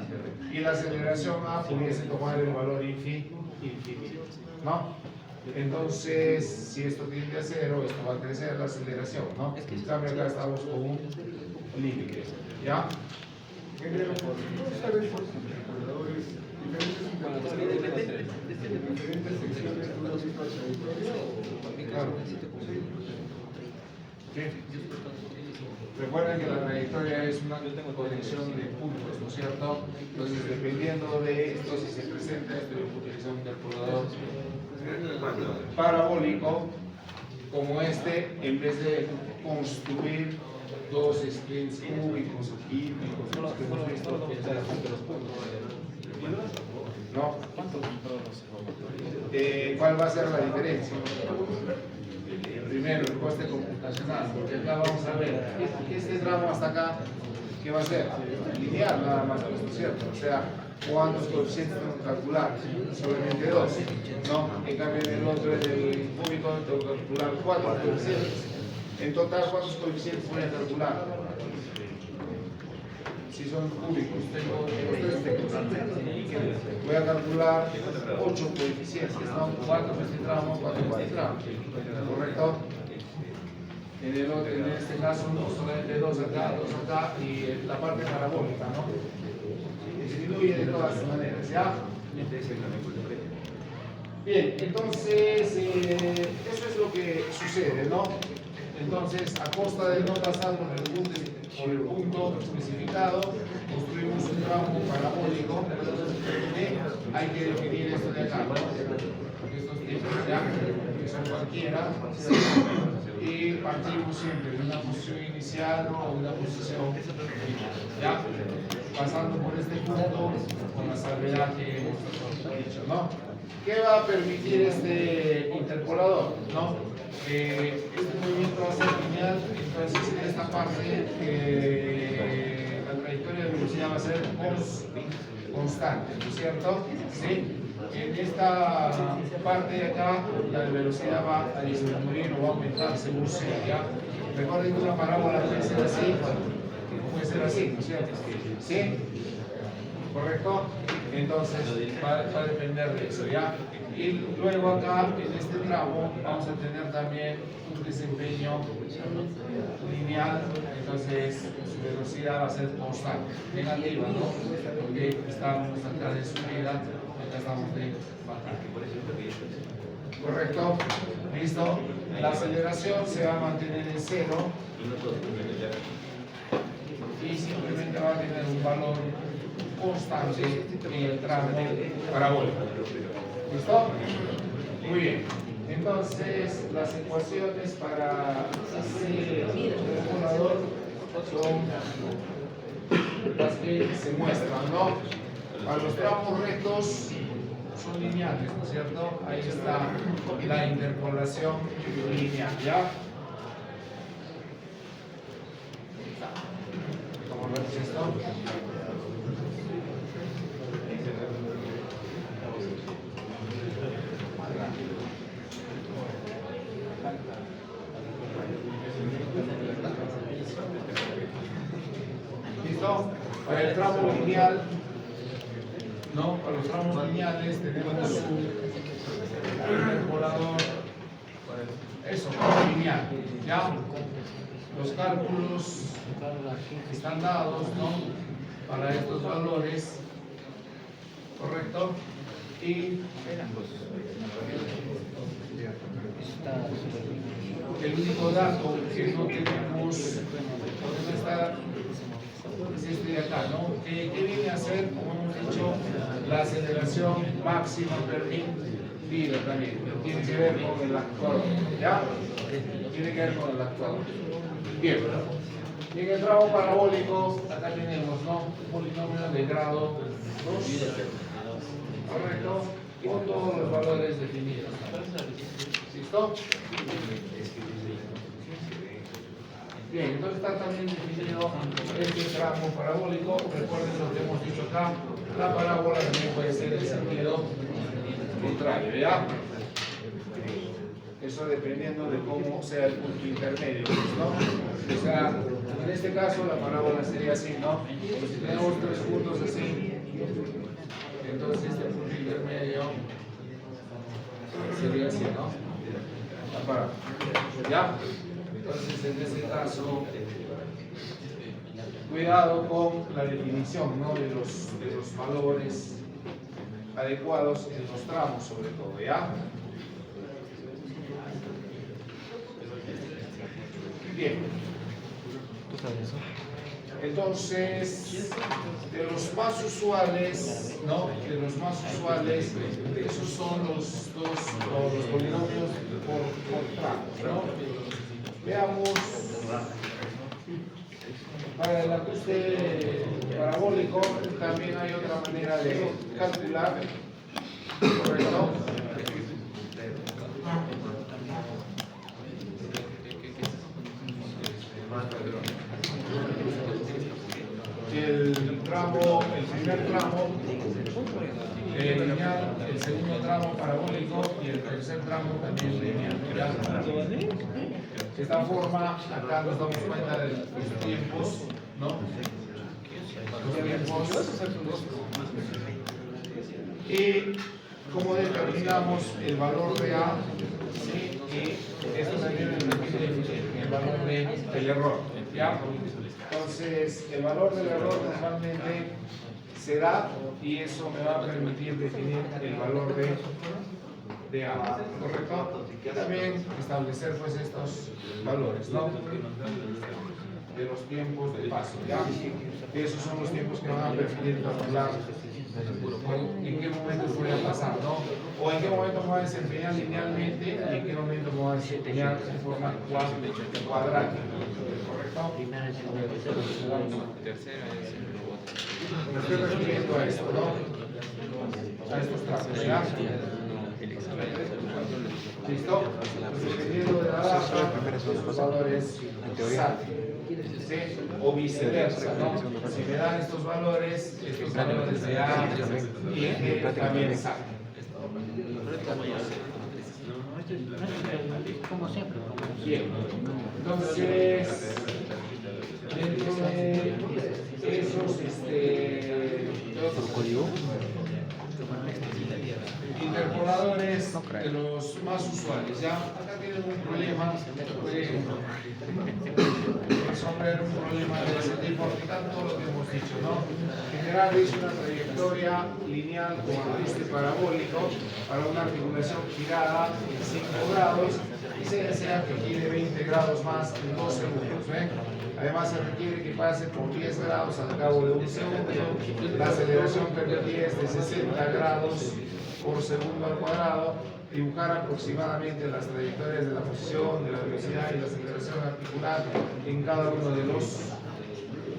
Y la aceleración A pudiese tomar el valor infinito, ¿no? Entonces, si esto tiende a 0, esto va a crecer la aceleración, ¿no? En cambio, acá estamos con un límite, ¿ya? Claro. Sí. Recuerden que la trayectoria es una conexión de puntos, ¿no es cierto? Entonces, dependiendo de esto, si se presenta esto, yo puedo utilizar un interpolador parabólico como este, en vez de construir dos splints cúbicos o químicos, los que hemos visto de los puntos. ¿No? ¿Cuál va a ser la diferencia? Primero, el coste computacional, porque acá vamos a ver, este tramo hasta acá, ¿qué va a ser? Lineal nada más, ¿no es cierto? O sea, ¿cuántos coeficientes tengo que calcular? Solamente 2, ¿no? En cambio, en el otro, en el cúbico, tengo que calcular 4 coeficientes. En total, ¿cuántos coeficientes voy a calcular? Si son cúbicos, tengo 3 voy a calcular 8 coeficientes, ¿no? 4 para este tramo, 4 para este tramo, ¿correcto? En este caso, no, solamente 2 acá, 2 acá y la parte parabólica, ¿no? Disminuye de todas maneras, ¿ya? Bien, entonces, eso es lo que sucede, ¿no? Entonces, a costa de no pasar por el punto especificado, construimos un tramo parabólico. Hay que definir esto de acá, ¿no? Estos tipos ya, que son cualquiera. Y partimos siempre de una posición inicial o una posición ya, pasando por este punto con la salvedad que hemos dicho, ¿no? ¿Qué va a permitir este interpolador? ¿No? Este movimiento va a ser lineal, entonces en esta parte la trayectoria de velocidad va a ser constante, ¿no es cierto? ¿Sí? En esta parte de acá la velocidad va a disminuir o va a aumentar según sea, ¿ya? Recuerden que una parábola puede ser así, puede ser así, ¿no es cierto? ¿Sí? ¿Correcto? Entonces va a depender de eso, ¿ya? Y luego acá, en este tramo, vamos a tener también un desempeño lineal, entonces su velocidad va a ser constante, negativa, ¿no? Porque estamos acá de subida, acá estamos de bajada. ¿Correcto? ¿Listo? La aceleración se va a mantener en 0 y simplemente va a tener un valor constante en el tramo parabólico. ¿Listo? Muy bien. Entonces, las ecuaciones para hacer el regulador son las que se muestran, ¿no? Para los tramos rectos son lineales, ¿no es cierto? Ahí está la interpolación lineal, ¿ya? ¿Cómo ves esto? ¿Listo? Para el tramo lineal, ¿no? Para los tramos lineales tenemos un interpolador, eso, lineal, ¿ya? Los cálculos están dados, ¿no? Para estos valores, ¿correcto? Y el único dato que no tenemos, porque no está, es este de acá, ¿no? ¿Qué viene a ser, como hemos dicho, la aceleración máxima permitida también? Tiene que ver con el actuador, ¿ya? Tiene que ver con el actuador. Bien. Y en el tramo parabólico, acá tenemos, ¿no? Un polinomio de grado 2, ¿correcto? con todos los valores definidos. ¿Listo? Bien, entonces está también definido este tramo parabólico. Recuerden lo que hemos dicho acá, la parábola también puede ser en sentido contrario, ¿ya? Eso dependiendo de cómo sea el punto intermedio, ¿no? O sea, en este caso la parábola sería así, ¿no? Si tenemos tres puntos así, entonces este punto intermedio sería así, ¿no? La parábola. ¿Ya? Entonces en este caso, cuidado con la definición, ¿no? de los valores adecuados en los tramos sobre todo, ¿ya? Bien. Entonces, de los más usuales, ¿no? De los más usuales, esos son los polinomios por tramos, ¿no? Veamos, para el ajuste parabólico también hay otra manera de calcular, ¿correcto? El primer tramo lineal, el segundo tramo parabólico y el tercer tramo también lineal. ¿Ya? De esta forma, acá nos damos cuenta de los tiempos, ¿no? Los tiempos. Y cómo determinamos el valor de A, ¿sí? Y esto también define el valor del error, ¿ya? Entonces, el valor del error normalmente será, y eso me va a permitir definir el valor de A, ¿correcto? Y también establecer pues estos valores, ¿no? De los tiempos de paso, ¿ya? Esos son los tiempos que van a permitir calcular en qué momento voy a pasar, ¿no? O en qué momento me voy a desempeñar linealmente y en qué momento me voy a desempeñar de forma cuadrática, ¿correcto? Me estoy refiriendo a esto, ¿no? A estos tramos, ¿ya? ¿Listo? Dependiendo de la data, los valores salen. ¿Sí? O viceversa, ¿no? Si me dan estos valores de A y G también salen. Como siempre. Bien. Entonces, dentro de esos, interpoladores de los más usuales, ¿ya? Acá tienen un problema, pueden resolver un problema de ese tipo, aplicando todo lo que hemos dicho, ¿no? En general es una trayectoria lineal con ajuste parabólico para una articulación girada en 5 grados y se desea que gire 20 grados más en 2 segundos, ¿ven? Además se requiere que pase por 10 grados al cabo de un segundo. La aceleración permitida es de 60 grados por segundo al cuadrado. Dibujar aproximadamente las trayectorias de la posición, de la velocidad y la aceleración articular en cada uno de los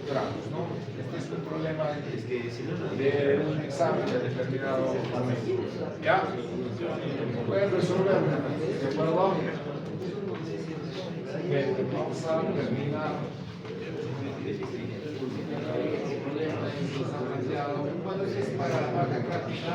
tramos, ¿no? Este es un problema de un examen de determinado momento. ¿Ya? ¿Pueden resolverlo? ¿De acuerdo? Bien, vamos a terminar. Bueno, es para la parte práctica.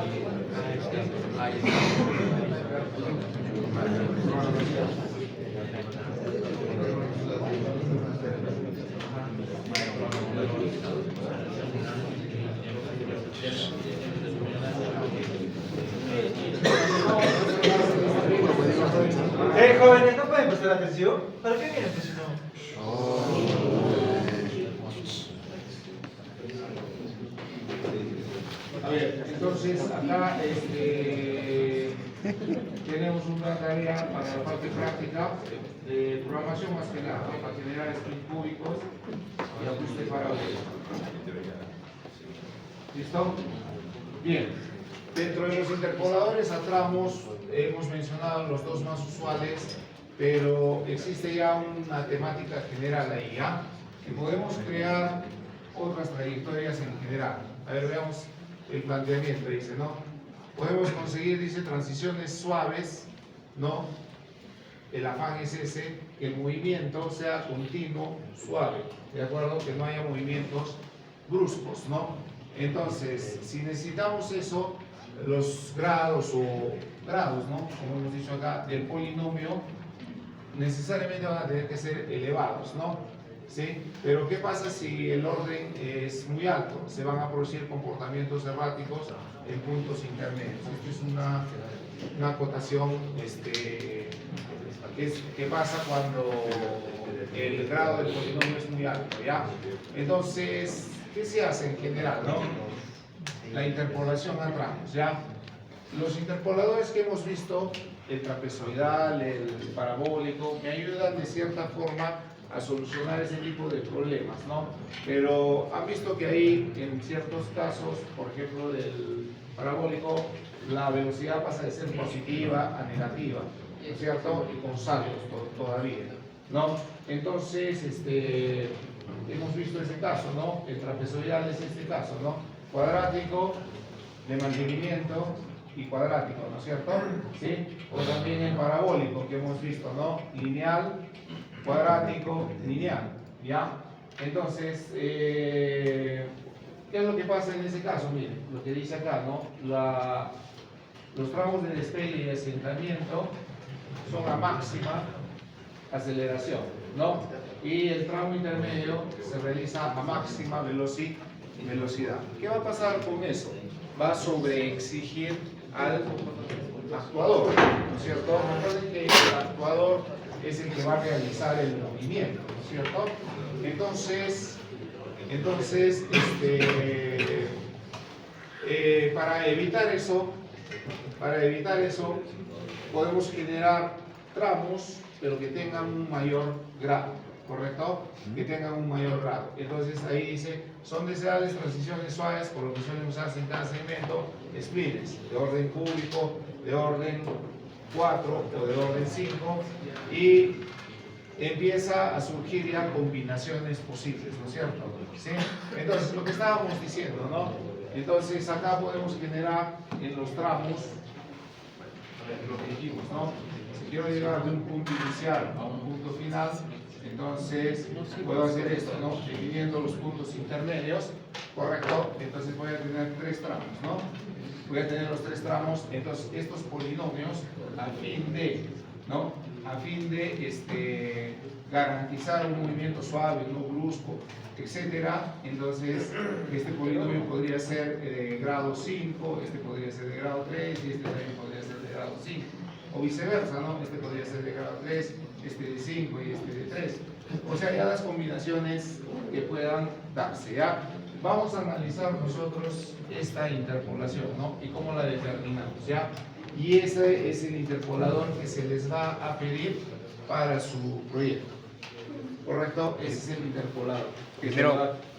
Jóvenes, ¿no pueden prestar atención? ¿Para qué vienen si no? A ver, entonces acá tenemos una tarea para la parte práctica de programación más que nada, para generar scripts cúbicos y ajuste parabólico. ¿Listo? Bien. Dentro de los interpoladores a tramos hemos mencionado los dos más usuales, pero existe ya una temática general ahí, ¿ya? Que podemos crear otras trayectorias en general. A ver, veamos el planteamiento, dice, ¿no? podemos conseguir, dice, transiciones suaves, ¿no? El afán es ese, que el movimiento sea continuo, suave, ¿de acuerdo? Que no haya movimientos bruscos, ¿no? Entonces, si necesitamos eso, los grados ¿no? Como hemos dicho acá, del polinomio, necesariamente van a tener que ser elevados, ¿no? ¿Sí? Pero ¿qué pasa si el orden es muy alto? Se van a producir comportamientos erráticos en puntos intermedios. Esto es una acotación que pasa cuando el grado del polinomio es muy alto, ¿ya? Entonces, ¿qué se hace en general, no? La interpolación a tramos, ¿ya? Los interpoladores que hemos visto, el trapezoidal, el parabólico, me ayudan de cierta forma a solucionar ese tipo de problemas, ¿no? Pero han visto que ahí, en ciertos casos, por ejemplo, del parabólico, la velocidad pasa de ser positiva a negativa, ¿no es cierto? Y con saltos todavía, ¿no? Entonces, hemos visto ese caso, ¿no? El trapezoidal es este caso, ¿no? Cuadrático, de mantenimiento y cuadrático, ¿no es cierto? ¿Sí? O también el parabólico que hemos visto, ¿no? Lineal, cuadrático, lineal, ¿ya? Entonces, ¿qué es lo que pasa en ese caso? Miren, lo que dice acá, ¿no? Los tramos de despegue y asentamiento son a máxima aceleración, ¿no? Y el tramo intermedio se realiza a máxima velocidad. ¿Qué va a pasar con eso? Va a sobreexigir al actuador, ¿no es cierto? Recuerden que el actuador es el que va a realizar el movimiento, ¿no es cierto? Entonces para evitar eso, podemos generar tramos, pero que tengan un mayor grado, ¿correcto? Que tengan un mayor grado. Entonces ahí dice, son deseables transiciones suaves, por lo que suelen usarse en cada segmento, splines, de orden cúbico, de orden 4 o de orden 5, y empieza a surgir ya combinaciones posibles, ¿no es cierto? ¿Sí? Entonces, lo que estábamos diciendo, ¿no? Entonces, acá podemos generar en los tramos lo que dijimos, ¿no? Si quiero llegar de un punto inicial a un punto final, entonces puedo hacer esto, ¿no? Dividiendo los puntos intermedios, ¿correcto? Entonces voy a tener 3 tramos, ¿no? Voy a tener los 3 tramos, entonces estos polinomios, a fin de, ¿no? A fin de garantizar un movimiento suave, no brusco, etcétera, entonces este polinomio podría ser de grado 5, este podría ser de grado 3 y este también podría ser de grado 5, o viceversa, ¿no? Este podría ser de grado 3, este de 5 y este de 3. O sea, ya las combinaciones que puedan darse, ¿ya? Vamos a analizar nosotros esta interpolación, ¿no? Y cómo la determinamos, ¿ya? Y ese es el interpolador que se les va a pedir para su proyecto, ¿correcto? Ese es el interpolador que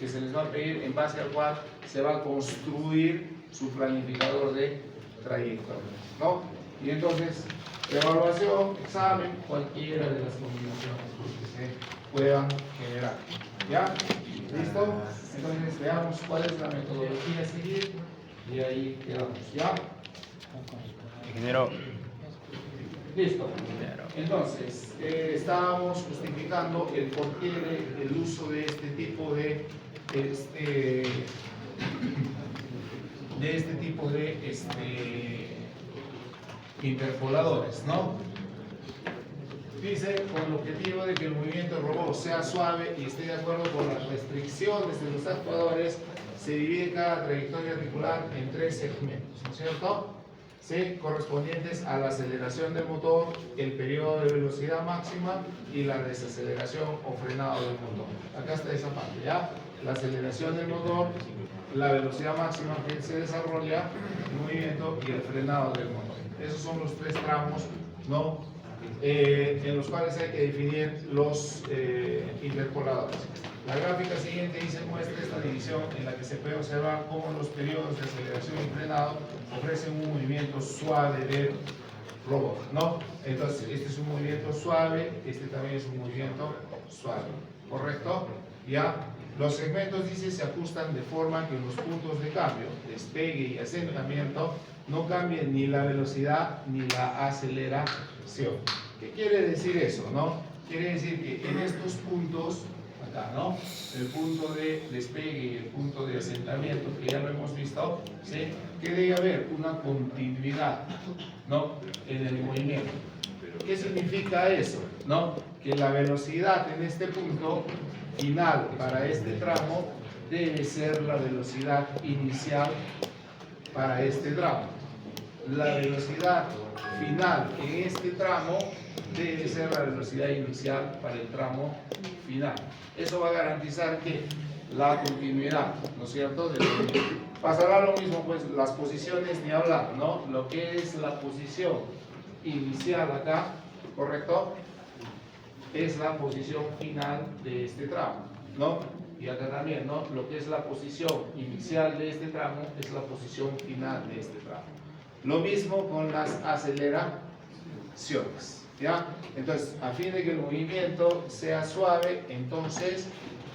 se les va a pedir, en base al cual se va a construir su planificador de trayectoria, ¿no? Y entonces, evaluación, examen, cualquiera de las combinaciones que se puedan generar, ¿ya? ¿Listo? Entonces veamos cuál es la metodología a seguir y ahí quedamos, ¿ya? Ingeniero, Listo. Entonces, estábamos justificando el porqué del uso de este tipo de interpoladores, ¿no? Dice, con el objetivo de que el movimiento del robot sea suave y esté de acuerdo con las restricciones de los actuadores, se divide cada trayectoria articular en 3 segmentos, ¿no es cierto? ¿Sí? Correspondientes a la aceleración del motor, el periodo de velocidad máxima y la desaceleración o frenado del motor. Acá está esa parte, ¿ya? La aceleración del motor, la velocidad máxima que se desarrolla, el movimiento y el frenado del motor. Esos son los 3 tramos, ¿no? En los cuales hay que definir los interpoladores. La gráfica siguiente dice muestra esta división en la que se puede observar cómo los periodos de aceleración y frenado ofrecen un movimiento suave del robot, ¿no? Entonces, este es un movimiento suave, este también es un movimiento suave, ¿correcto? ¿Ya? Los segmentos, dice, se ajustan de forma que los puntos de cambio, despegue y asentamiento, no cambien ni la velocidad ni la aceleración. ¿Qué quiere decir eso, no? Quiere decir que en estos puntos, acá, ¿no? El punto de despegue y el punto de asentamiento, que ya lo hemos visto, ¿sí? Que debe haber una continuidad, ¿no? En el movimiento. ¿Qué significa eso? ¿No? Que la velocidad en este punto final para este tramo debe ser la velocidad inicial para este tramo. La velocidad final en este tramo debe ser la velocidad inicial para el tramo final. Eso va a garantizar que la continuidad, ¿no es cierto? Pasará lo mismo, pues las posiciones ni hablar, ¿no? Lo que es la posición inicial acá, ¿correcto? Es la posición final de este tramo, ¿no? Y acá también, ¿no? Lo que es la posición inicial de este tramo es la posición final de este tramo. Lo mismo con las aceleraciones, ¿ya? Entonces, a fin de que el movimiento sea suave, entonces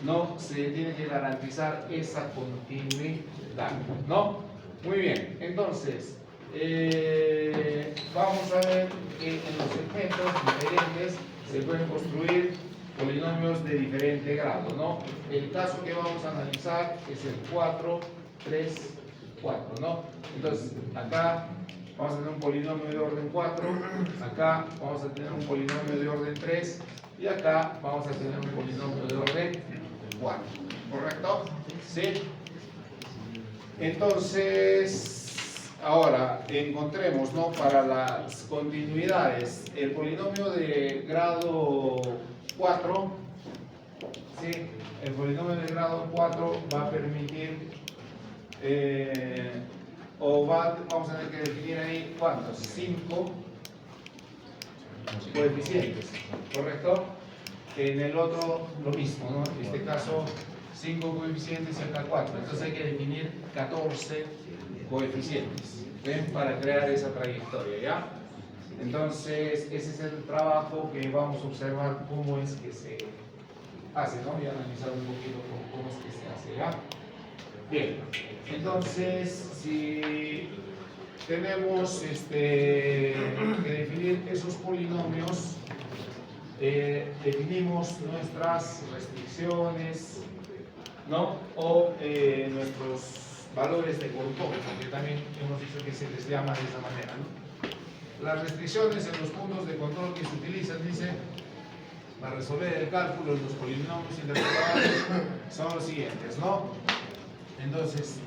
no se tiene que garantizar esa continuidad, ¿no? Muy bien, entonces vamos a ver que en los segmentos diferentes se pueden construir polinomios de diferente grado, ¿no? El caso que vamos a analizar es el 4, 3, 4, ¿no? Entonces, acá vamos a tener un polinomio de orden 4, acá vamos a tener un polinomio de orden 3 y acá vamos a tener un polinomio de orden 4, ¿correcto? ¿Sí? Entonces, ahora encontremos, ¿no? Para las continuidades, el polinomio de grado 4, ¿sí? El polinomio de grado 4 va a permitir, vamos a tener que definir ahí, ¿cuántos? 5 coeficientes, ¿correcto? En el otro lo mismo, ¿no? En este caso 5 coeficientes y acá 4, entonces hay que definir 14 coeficientes, ¿ven? Para crear esa trayectoria, ¿ya? Entonces ese es el trabajo que vamos a observar cómo es que se hace, ¿no? Y analizar un poquito cómo es que se hace, ¿ya? Bien, entonces si tenemos que definir esos polinomios, definimos nuestras restricciones, ¿no? O nuestros valores de control, porque también hemos dicho que se les llama de esa manera, ¿no? Las restricciones en los puntos de control que se utilizan, dice, para resolver el cálculo de los polinomios interpolares son los siguientes, ¿no? Entonces,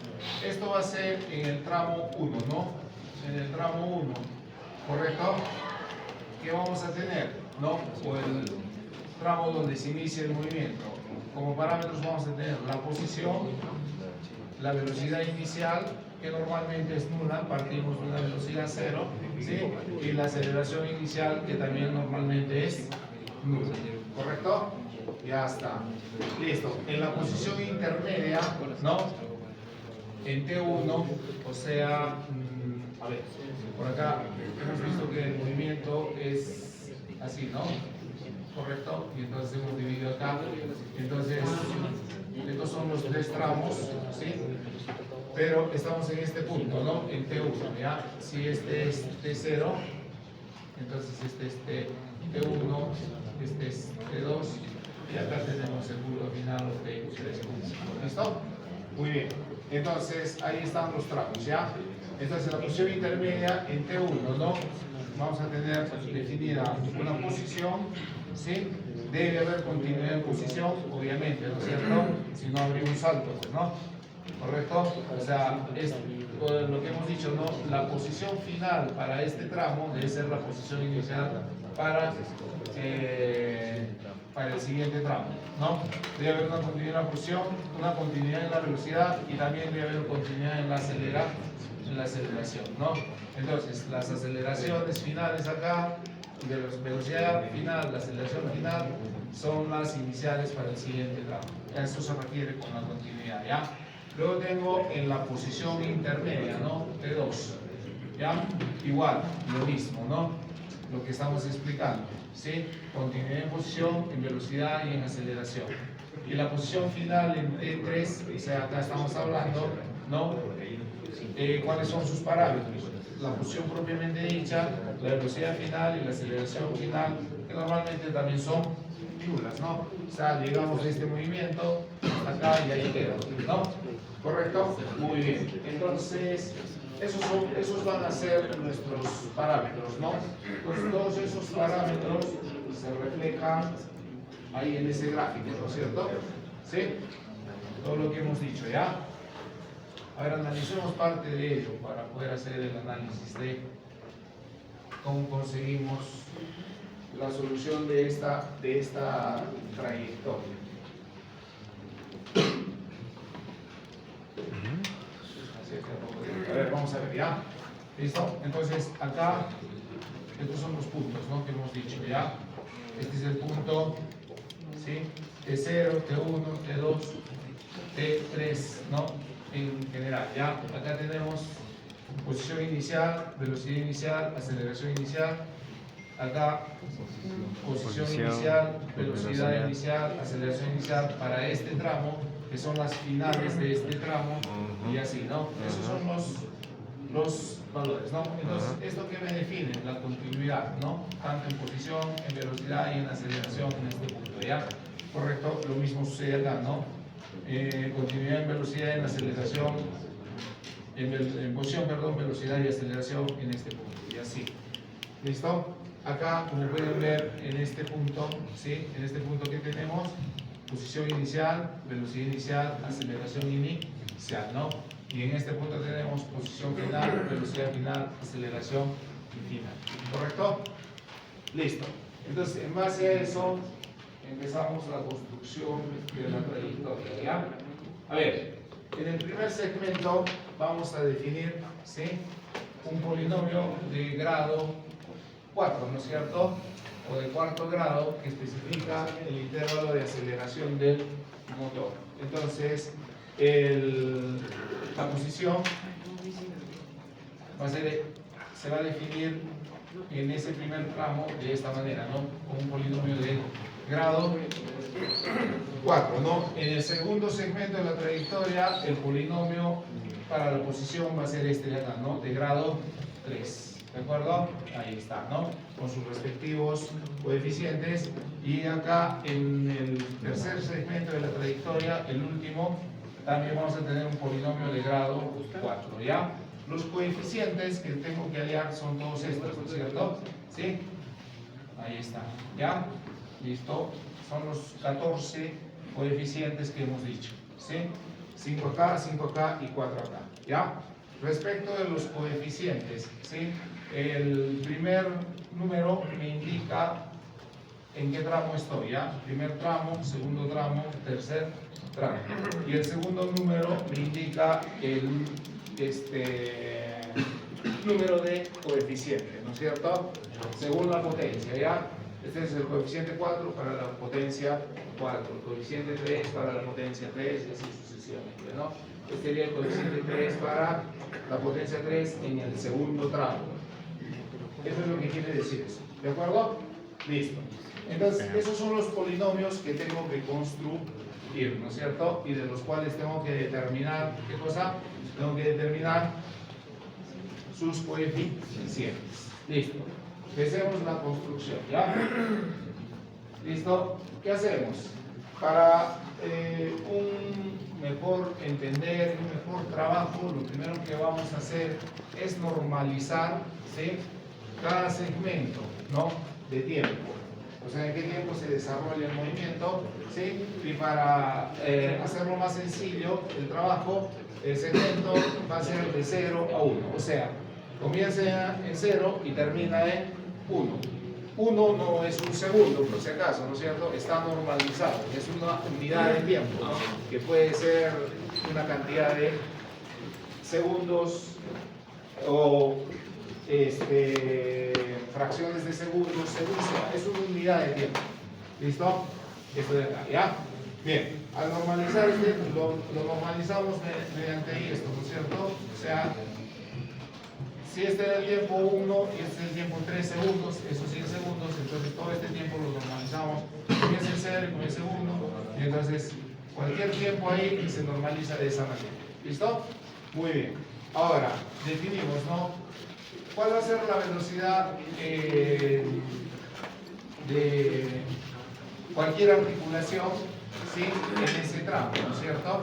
esto va a ser en el tramo 1, ¿no? En el tramo 1, ¿correcto? ¿Qué vamos a tener? ¿No? O el tramo donde se inicia el movimiento. Como parámetros vamos a tener la posición, la velocidad inicial, que normalmente es nula, partimos de una velocidad 0, ¿sí? Y la aceleración inicial, que también normalmente es nula, ¿correcto? Ya está, listo. En la posición intermedia, ¿no? En T1, o sea, a ver, por acá hemos visto que el movimiento es así, ¿no? ¿Correcto? Y entonces hemos dividido acá. Entonces, estos son los 3 tramos, ¿sí? Pero estamos en este punto, ¿no? En T1, ¿ya? Si este es T0, entonces este es T1, este es T2, y acá tenemos el punto final o T3. ¿Listo? Muy bien. Entonces, ahí están los tramos, ¿ya? Entonces, la posición intermedia en T1, ¿no? Vamos a tener definida una posición, ¿sí? Debe haber continuidad en posición, obviamente, ¿no es cierto? Si no habría un salto, ¿no? ¿Correcto? O sea, es lo que hemos dicho, ¿no? La posición final para este tramo debe ser la posición inicial para el siguiente tramo, ¿no? Debe haber una continuidad en la posición, una continuidad en la velocidad y también debe haber continuidad en la aceleración, ¿no? Entonces, las aceleraciones finales acá, de la velocidad final, la aceleración final, son las iniciales para el siguiente tramo. Eso se refiere con la continuidad, ¿ya? Luego tengo en la posición intermedia, ¿no? T2, ¿ya? Igual, lo mismo, ¿no? Lo que estamos explicando, ¿sí? Continuidad en posición, en velocidad y en aceleración. Y la posición final en E3, o sea, acá estamos hablando, ¿no? ¿Cuáles son sus parámetros? La posición propiamente dicha, la velocidad final y la aceleración final, que normalmente también son nulas, ¿no? O sea, llegamos de este movimiento acá y ahí queda, ¿no? ¿Correcto? Muy bien. Entonces, esos van a ser nuestros parámetros, ¿no? Pues todos esos parámetros se reflejan ahí en ese gráfico, ¿no es cierto? ¿Sí? Todo lo que hemos dicho, ¿ya? A ver, analicemos parte de ello para poder hacer el análisis de cómo conseguimos la solución de esta trayectoria. A ver, vamos a ver, ¿ya? ¿Listo? Entonces, acá, estos son los puntos, ¿no? Que hemos dicho, ¿ya? Este es el punto, ¿sí? T0, T1, T2, T3, ¿no? En general, ¿ya? Acá tenemos posición inicial, velocidad inicial, aceleración inicial. Acá, posición inicial, velocidad inicial, aceleración inicial para este tramo, que son las finales de este tramo, y así, ¿no? Esos son los valores, ¿no? Entonces, ¿esto qué me define? La continuidad, ¿no? Tanto en posición, en velocidad y en aceleración en este punto, ¿ya? Correcto, lo mismo sucede acá, ¿no? Continuidad en velocidad, en aceleración, en posición, perdón, velocidad y aceleración en este punto, y así. ¿Listo? Acá, como pueden ver en este punto, ¿sí? En este punto que tenemos, posición inicial, velocidad inicial, aceleración inicial, ¿no? Y en este punto tenemos posición final, velocidad final, aceleración y final. ¿Correcto? Listo. Entonces, en base a eso, empezamos la construcción de la trayectoria, ¿ya? A ver, en el primer segmento vamos a definir, ¿sí? Un polinomio de grado 4, ¿no es cierto? O de cuarto grado que especifica el intervalo de aceleración del motor. Entonces, la posición se va a definir en ese primer tramo de esta manera, ¿no? Con un polinomio de grado 4, ¿no? En el segundo segmento de la trayectoria, el polinomio para la posición va a ser este de acá, ¿no? De grado 3. ¿De acuerdo? Ahí está, ¿no? Con sus respectivos coeficientes. Y acá en el tercer segmento de la trayectoria, el último, también vamos a tener un polinomio de grado 4, ¿ya? Los coeficientes que tengo que hallar son todos estos, ¿no es cierto? ¿Sí? Ahí está, ¿ya? ¿Listo? Son los 14 coeficientes que hemos dicho, ¿sí? 5 acá, 5 acá y 4 acá, ¿ya? Respecto de los coeficientes, ¿sí? El primer número me indica en qué tramo estoy, ¿ya? Primer tramo, segundo tramo, tercer tramo. Y el segundo número me indica el número de coeficiente, ¿no es cierto? Según la potencia, ¿ya? Este es el coeficiente 4 para la potencia 4, el coeficiente 3 para la potencia 3 y así sucesivamente, ¿no? Este sería el coeficiente 3 para la potencia 3 en el segundo tramo. Eso es lo que quiere decir eso, ¿de acuerdo? Listo. Entonces, esos son los polinomios que tengo que construir, ¿no es cierto? Y de los cuales tengo que determinar, ¿qué cosa? Tengo que determinar sus coeficientes. Listo. Empecemos la construcción, ¿ya? ¿Listo? ¿Qué hacemos? Para un mejor entender, un mejor trabajo, lo primero que vamos a hacer es normalizar, ¿sí? Cada segmento, ¿no? De tiempo. O sea, en qué tiempo se desarrolla el movimiento, ¿sí? Y para hacerlo más sencillo, el trabajo, el segmento va a ser de 0 a 1. O sea, comienza en 0 y termina en 1. 1 no es un segundo, por si acaso, ¿no es cierto? Está normalizado, es una unidad de tiempo, ¿no? Que puede ser una cantidad de segundos o fracciones de segundos, según sea, es una unidad de tiempo. ¿Listo? Esto de acá, ¿ya? Bien, al normalizar lo normalizamos mediante esto, ¿no es cierto? O sea, si este era el tiempo 1 y este es el tiempo 3 segundos, esos 100 segundos, entonces todo este tiempo lo normalizamos. Comienza el 0 y comienza el 1, y entonces cualquier tiempo ahí se normaliza de esa manera. ¿Listo? Muy bien. Ahora, definimos, ¿no? ¿Cuál va a ser la velocidad de cualquier articulación, ¿sí? En ese tramo, ¿no es cierto?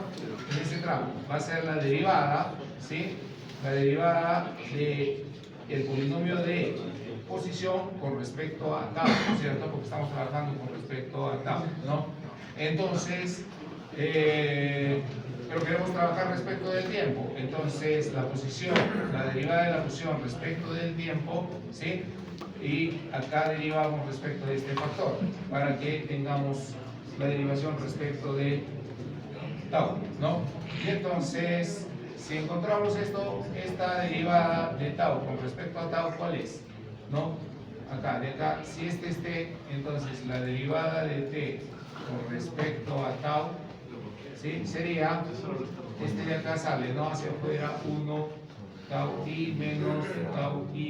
En ese tramo va a ser la derivada, ¿sí? La derivada del polinomio de posición con respecto a tau, ¿no es cierto? Porque estamos trabajando con respecto a tau, ¿no? Entonces, pero queremos trabajar respecto del tiempo. Entonces, la posición, la derivada de la posición respecto del tiempo, ¿sí? Y acá derivamos respecto de este factor, para que tengamos la derivación respecto de tau, ¿no? Y entonces, si encontramos esta derivada de tau con respecto a tau, ¿cuál es? ¿No? Acá, de acá, si este, entonces la derivada de t con respecto a tau, ¿sí? Sería, este de acá sale, ¿no? Hacia afuera 1 tau i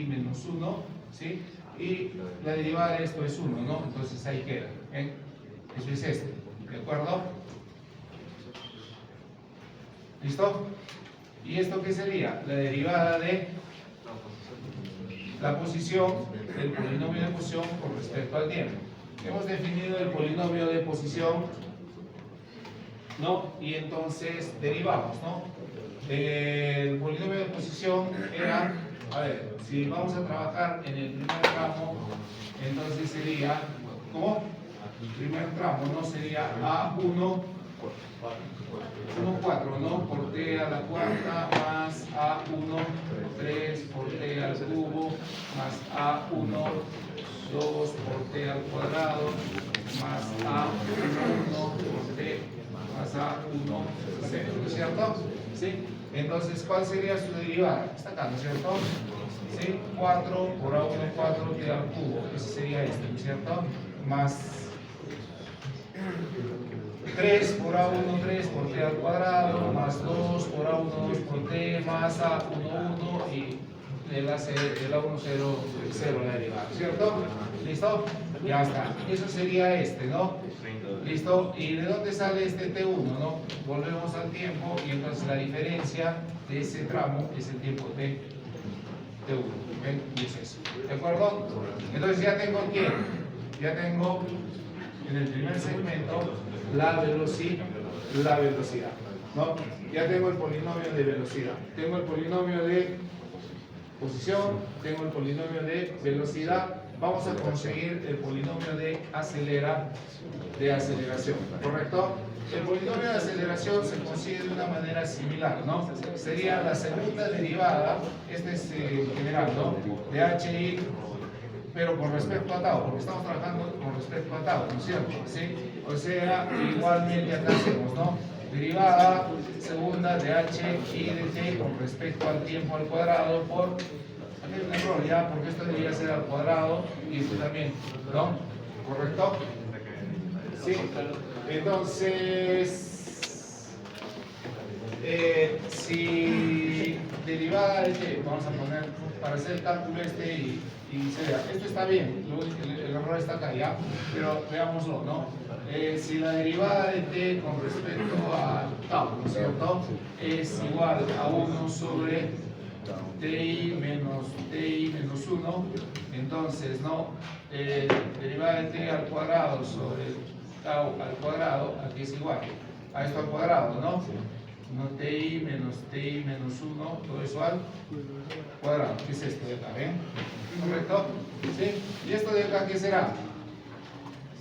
menos 1, ¿sí? Y la derivada de esto es 1, ¿no? Entonces ahí queda, ¿eh? Eso es este, ¿de acuerdo? ¿Listo? ¿Y esto qué sería? La derivada de la posición del polinomio de posición con respecto al tiempo. Hemos definido el polinomio de posición, ¿no? Y entonces derivamos, ¿no? El polinomio de posición era, a ver, si vamos a trabajar en el primer tramo, entonces sería, ¿cómo? El primer tramo, ¿no? Sería A1, 4, ¿no? Por t a la cuarta más A1, 3 por t al cubo, más A1, 2 por t al cuadrado, más A1 por t más A1, 0, ¿no es cierto? ¿Sí? Entonces, ¿cuál sería su derivada? Está acá, ¿no es cierto? ¿Sí? 4 por A1, 4t al cubo, ese sería este, ¿no es cierto? Más 3 por A1, 3 por t al cuadrado, más 2 por A1, 2 por t, más A1, 1 y el A1, 0, 0 la derivada, ¿cierto? ¿Listo? Ya está. Eso sería este, ¿no? ¿Listo? ¿Y de dónde sale este T1, no? Volvemos al tiempo y entonces la diferencia de ese tramo es el tiempo T1. ¿Ven? Y es eso. ¿De acuerdo? Entonces ya tengo ¿qué? Ya tengo en el primer segmento la velocidad, ¿no? Ya tengo el polinomio de velocidad, tengo el polinomio de posición, tengo el polinomio de velocidad. Vamos a conseguir el polinomio de aceleración, ¿correcto? El polinomio de aceleración se consigue de una manera similar, ¿no? Sería la segunda derivada, este es general, ¿no? De HI, pero con respecto a tau, porque estamos trabajando con respecto a tau, ¿no es cierto? ¿Sí? O sea, igualmente acá hacemos, ¿no? Derivada segunda de h y de t con respecto al tiempo al cuadrado por... Aquí hay un error ya, porque esto debería ser al cuadrado y esto también, ¿no? ¿Correcto? Sí. Entonces, si derivada de t, vamos a poner, para hacer el cálculo este y se vea, esto está bien, el error está acá ya, pero veámoslo, ¿no? Si la derivada de t con respecto a tau, ¿no es cierto? Es igual a 1 sobre ti menos 1, entonces, ¿no? Derivada de t al cuadrado sobre tau al cuadrado, aquí es igual a esto al cuadrado, ¿no? No ti menos 1, todo eso al cuadrado, ¿qué es esto de acá? ¿Ven? ¿Correcto? ¿Sí? ¿Y esto de acá qué será?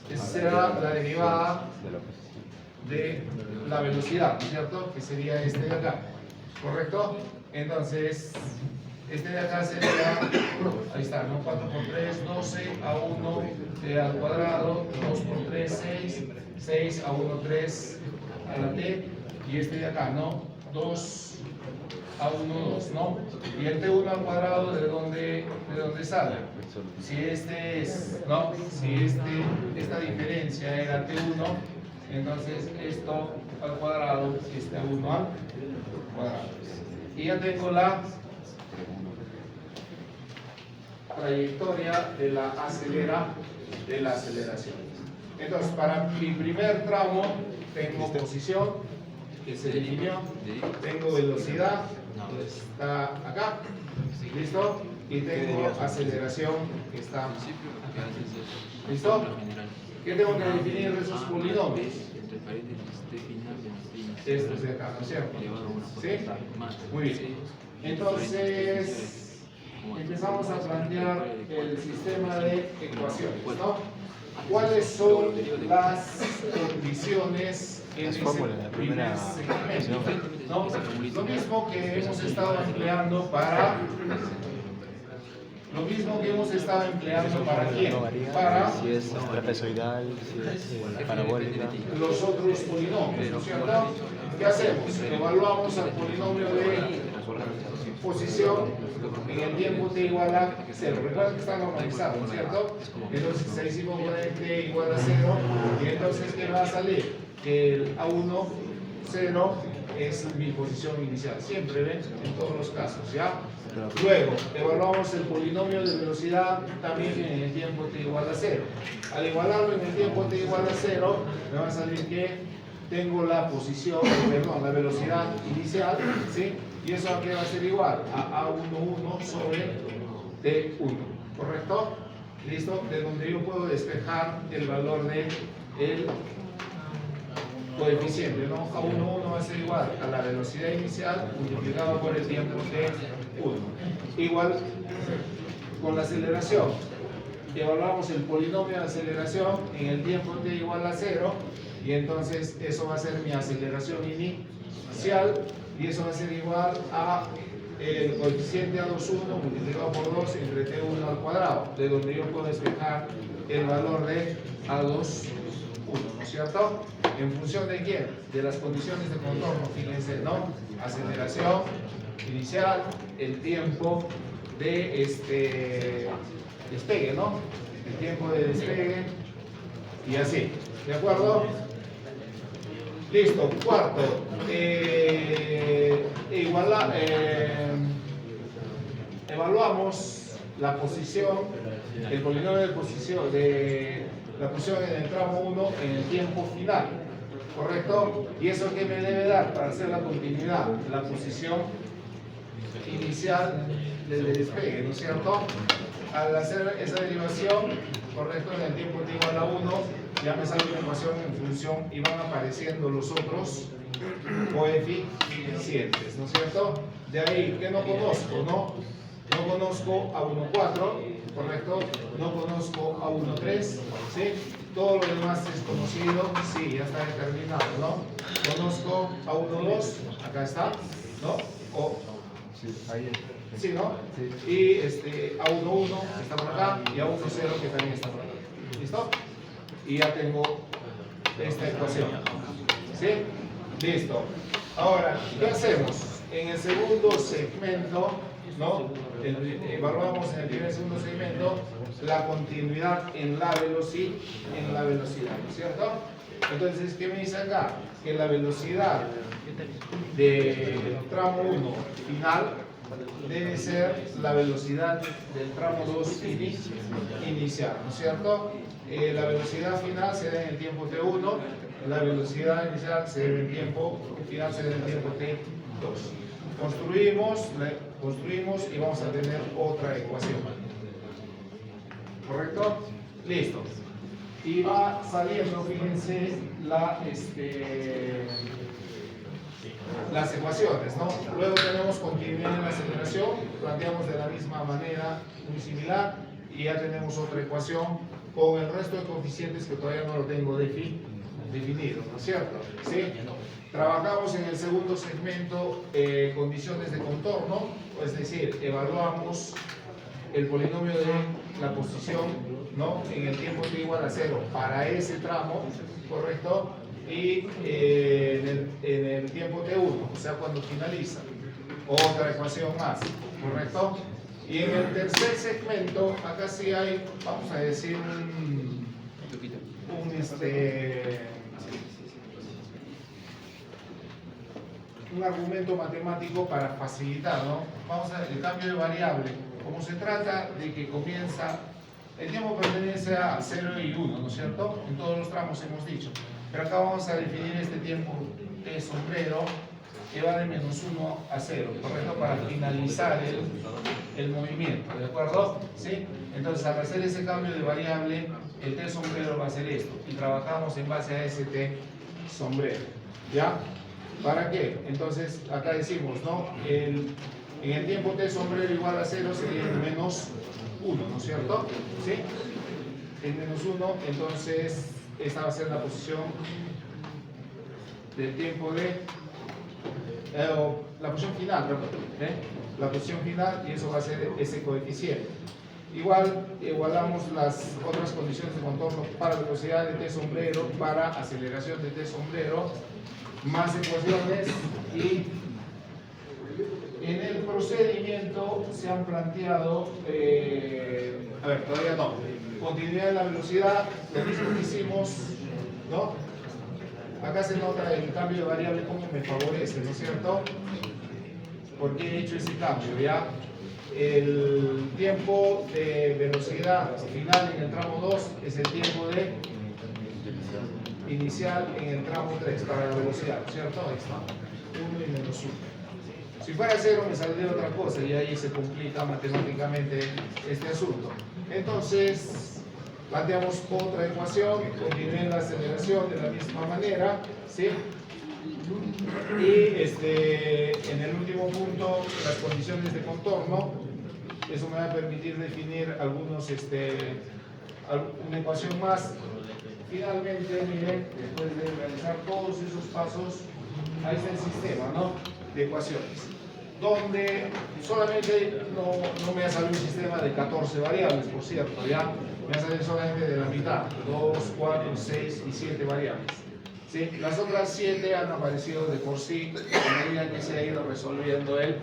Esa será la derivada de la velocidad, ¿no es cierto? Que sería este de acá, ¿correcto? Entonces, este de acá sería, ahí está, ¿no? 4 por 3, 12, a 1, t al cuadrado, 2 por 3, 6, 6, a 1, 3, a la t, y este de acá, ¿no? 2, a 1, 2, ¿no? Y el t1 al cuadrado, ¿de dónde sale? Si este es, ¿no? Si esta diferencia era t1, entonces esto al cuadrado es t1 al cuadrado. Y ya tengo la trayectoria de la aceleración. Entonces, para mi primer tramo tengo posición, que se definió, tengo velocidad, que está acá, ¿listo? Y tengo aceleración, que está acá. ¿Listo? ¿Qué tengo que definir de esos polinomios? Estos de acá, ¿no es cierto? ¿Sí? Muy bien. Entonces, empezamos a plantear el sistema de ecuaciones, ¿no? ¿Cuáles son las condiciones en ese primer segmento? ¿No? Lo mismo que hemos estado empleando para... Lo mismo que hemos estado empleando para quién? Para Si es trapezoidal, si es parabólica. los otros polinomios, ¿no es cierto? ¿Qué hacemos? Evaluamos al polinomio de posición en el tiempo t igual a 0. Recuerden que está normalizado, ¿no es cierto? Entonces, se hicimos poner t igual a 0 y entonces, ¿qué va a salir? Que el A1, 0 es mi posición inicial. Siempre, ¿ven? En todos los casos, ¿ya? Luego, evaluamos el polinomio de velocidad también en el tiempo t igual a 0. Al igualarlo en el tiempo t igual a 0, me va a salir que tengo la posición, perdón, la velocidad inicial, ¿sí? Y eso aquí va a ser igual a A11 sobre T1, ¿correcto? ¿Listo? De donde yo puedo despejar el valor de el coeficiente, ¿no? A11 va a ser igual a la velocidad inicial multiplicado por el tiempo T1. Igual con la aceleración. Evaluamos el polinomio de aceleración en el tiempo t igual a 0 y entonces eso va a ser mi aceleración inicial y eso va a ser igual a el coeficiente A21 multiplicado por 2 entre T1 al cuadrado, de donde yo puedo despejar el valor de A21, ¿no es cierto? ¿En función de quién? De las condiciones de contorno, fíjense, ¿no? Aceleración inicial, el tiempo de despegue, ¿no? El tiempo de despegue y así, ¿de acuerdo? Listo. Cuarto, evaluamos la posición, el polinomio de posición de la posición en el tramo 1 en el tiempo final, ¿correcto? ¿Y eso qué me debe dar para hacer la continuidad? La posición inicial del despegue, ¿no es cierto? Al hacer esa derivación, correcto, en el tiempo t igual a 1, ya me sale una ecuación en función y van apareciendo los otros coeficientes, ¿no es cierto? De ahí, ¿qué no conozco? No conozco a 1,4, ¿correcto? No conozco a 1,3, ¿sí? Todo lo demás es conocido, sí, ya está determinado, ¿no? Conozco a 1,2, acá está, ¿no? O, Sí, ahí es. sí, ¿no? Sí. Y A11 está por acá y A10 que también está por acá. ¿Listo? Y ya tengo esta ecuación. ¿Sí? Listo. Ahora, ¿qué hacemos? En el segundo segmento, ¿no? Evaluamos en el primer y segundo segmento la continuidad en la velocidad, ¿no es cierto? Entonces, ¿qué me dice acá? Que la velocidad del tramo 1 final debe ser la velocidad del tramo 2 inicial, ¿no es cierto? La velocidad final será en el tiempo t1, la velocidad inicial será en el tiempo final será en el tiempo t2. Construimos y vamos a tener otra ecuación. ¿Correcto? Listo. Y va saliendo, fíjense, las ecuaciones, ¿no? Luego tenemos continuidad en la aceleración, planteamos de la misma manera, muy similar, y ya tenemos otra ecuación con el resto de coeficientes que todavía no lo tengo definido, ¿no es cierto? ¿Sí? Trabajamos en el segundo segmento condiciones de contorno, es decir, evaluamos el polinomio de la posición, ¿no? En el tiempo t igual a 0 para ese tramo, ¿correcto? Y en el tiempo t1, o sea, cuando finaliza. Otra ecuación más, ¿correcto? Y en el tercer segmento, acá sí hay, vamos a decir, un argumento matemático para facilitar, ¿no? Vamos a ver el cambio de variable. como se trata de que comienza, el tiempo pertenece a 0 y 1, ¿no es cierto? En todos los tramos hemos dicho. Pero acá vamos a definir este tiempo de sombrero que va de -1 a 0, ¿correcto? Para finalizar el movimiento, ¿de acuerdo? ¿Sí? Entonces, al hacer ese cambio de variable, el T sombrero va a ser esto. Y trabajamos en base a ese T sombrero, ¿ya? ¿Para qué? Entonces, acá decimos, ¿no? En el tiempo T sombrero igual a 0 sería el -1, ¿no es cierto? ¿Sí? El -1, entonces, esta va a ser la posición del tiempo de... la posición final, perdón, la posición final, y eso va a ser ese coeficiente. Igualamos las otras condiciones de contorno para velocidad de T sombrero, para aceleración de T sombrero, más ecuaciones, y en el procedimiento se han planteado, a ver, todavía no, continuidad de la velocidad, lo mismo que hicimos, ¿no? Acá se nota el cambio de variable como me favorece, ¿no es cierto? ¿Por qué he hecho ese cambio? ¿Ya? El tiempo de velocidad final en el tramo 2 es el tiempo de inicial en el tramo 3 para la velocidad, ¿no es cierto? Ahí está, 1 y -1. Si fuera 0 me saldría otra cosa y ahí se complica matemáticamente este asunto. Entonces, planteamos otra ecuación, continúe la aceleración de la misma manera, ¿sí? Y en el último punto, las condiciones de contorno, eso me va a permitir definir una ecuación más. Finalmente, miren, después de realizar todos esos pasos, ahí está el sistema, ¿no? De ecuaciones, donde solamente no me ha salido un sistema de 14 variables, por cierto, ya me ha salido solamente de la mitad, 2, 4, 6 y 7 variables. ¿Sí? Las otras 7 han aparecido de por sí a medida que se ha ido resolviendo el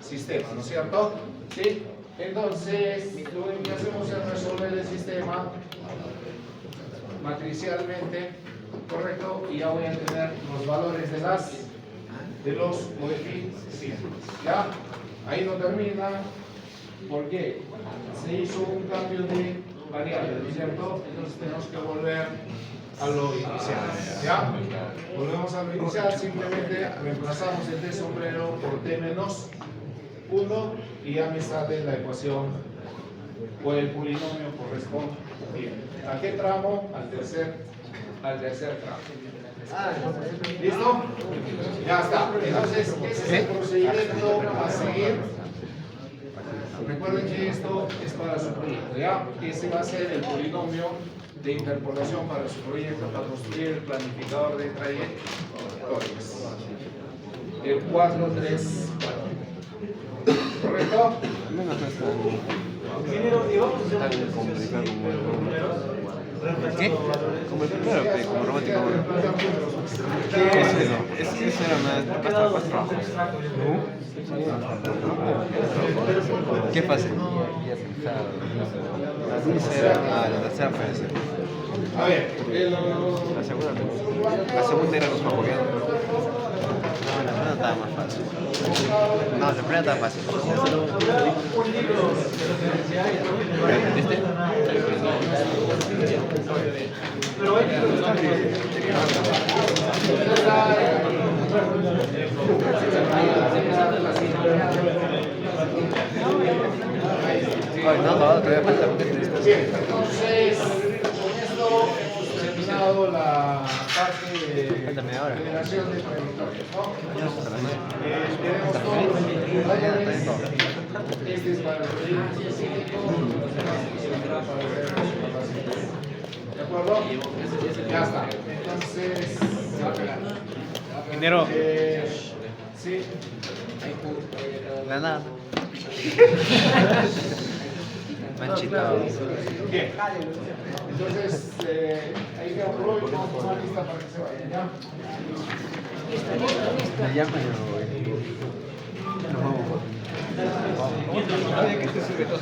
sistema, ¿no es cierto? ¿Sí? Entonces, lo único que hacemos es resolver el sistema matricialmente, ¿correcto? Y ya voy a tener los valores de los coeficientes, ¿ya? Ahí no termina, porque se hizo un cambio de variable, ¿no es cierto? Entonces tenemos que volver a lo inicial, ¿ya? Volvemos a lo inicial, simplemente reemplazamos el T sombrero por T menos 1 y ya me sale la ecuación o el polinomio correspondiente. ¿A qué tramo? Al tercer tramo. ¿Listo? Ya está. Entonces, ese es el procedimiento a seguir. Recuerden que esto es para su proyecto, ¿ya? Ese va a ser el polinomio de interpolación para su proyecto, para construir el planificador de trayectorias. El 4, 3, 4. ¿Correcto? Ingeniero, y vamos a hacer un ejercicio así, pero primero, ¿Qué? Como el primero, como romántico. Eso era más trabajo. ¿Qué pasa? La tercera puede ser. A ver, La segunda era los papogueados. No, la primera estaba más fácil. No, la primera estaba fácil. un libro de referencia y creo que ¿Lo entendiste? pero hay que buscar Ay, no, todavía falta. bien, entonces, con esto hemos terminado la parte de generación de trayectorias, ¿no? Tenemos todos los indicadores. Este es para el proyecto específico, los demás serán para ver los capacidades. ¿De acuerdo? Ya está. Entonces, se va a pegar. Ingeniero. Sí. Nada. Manchita. Bien. Entonces, ahí queda por hoy. Vamos a tomar lista para que se vayan, ¿ya? Ya, pero... Nos vamos. Oye, que se sube todo.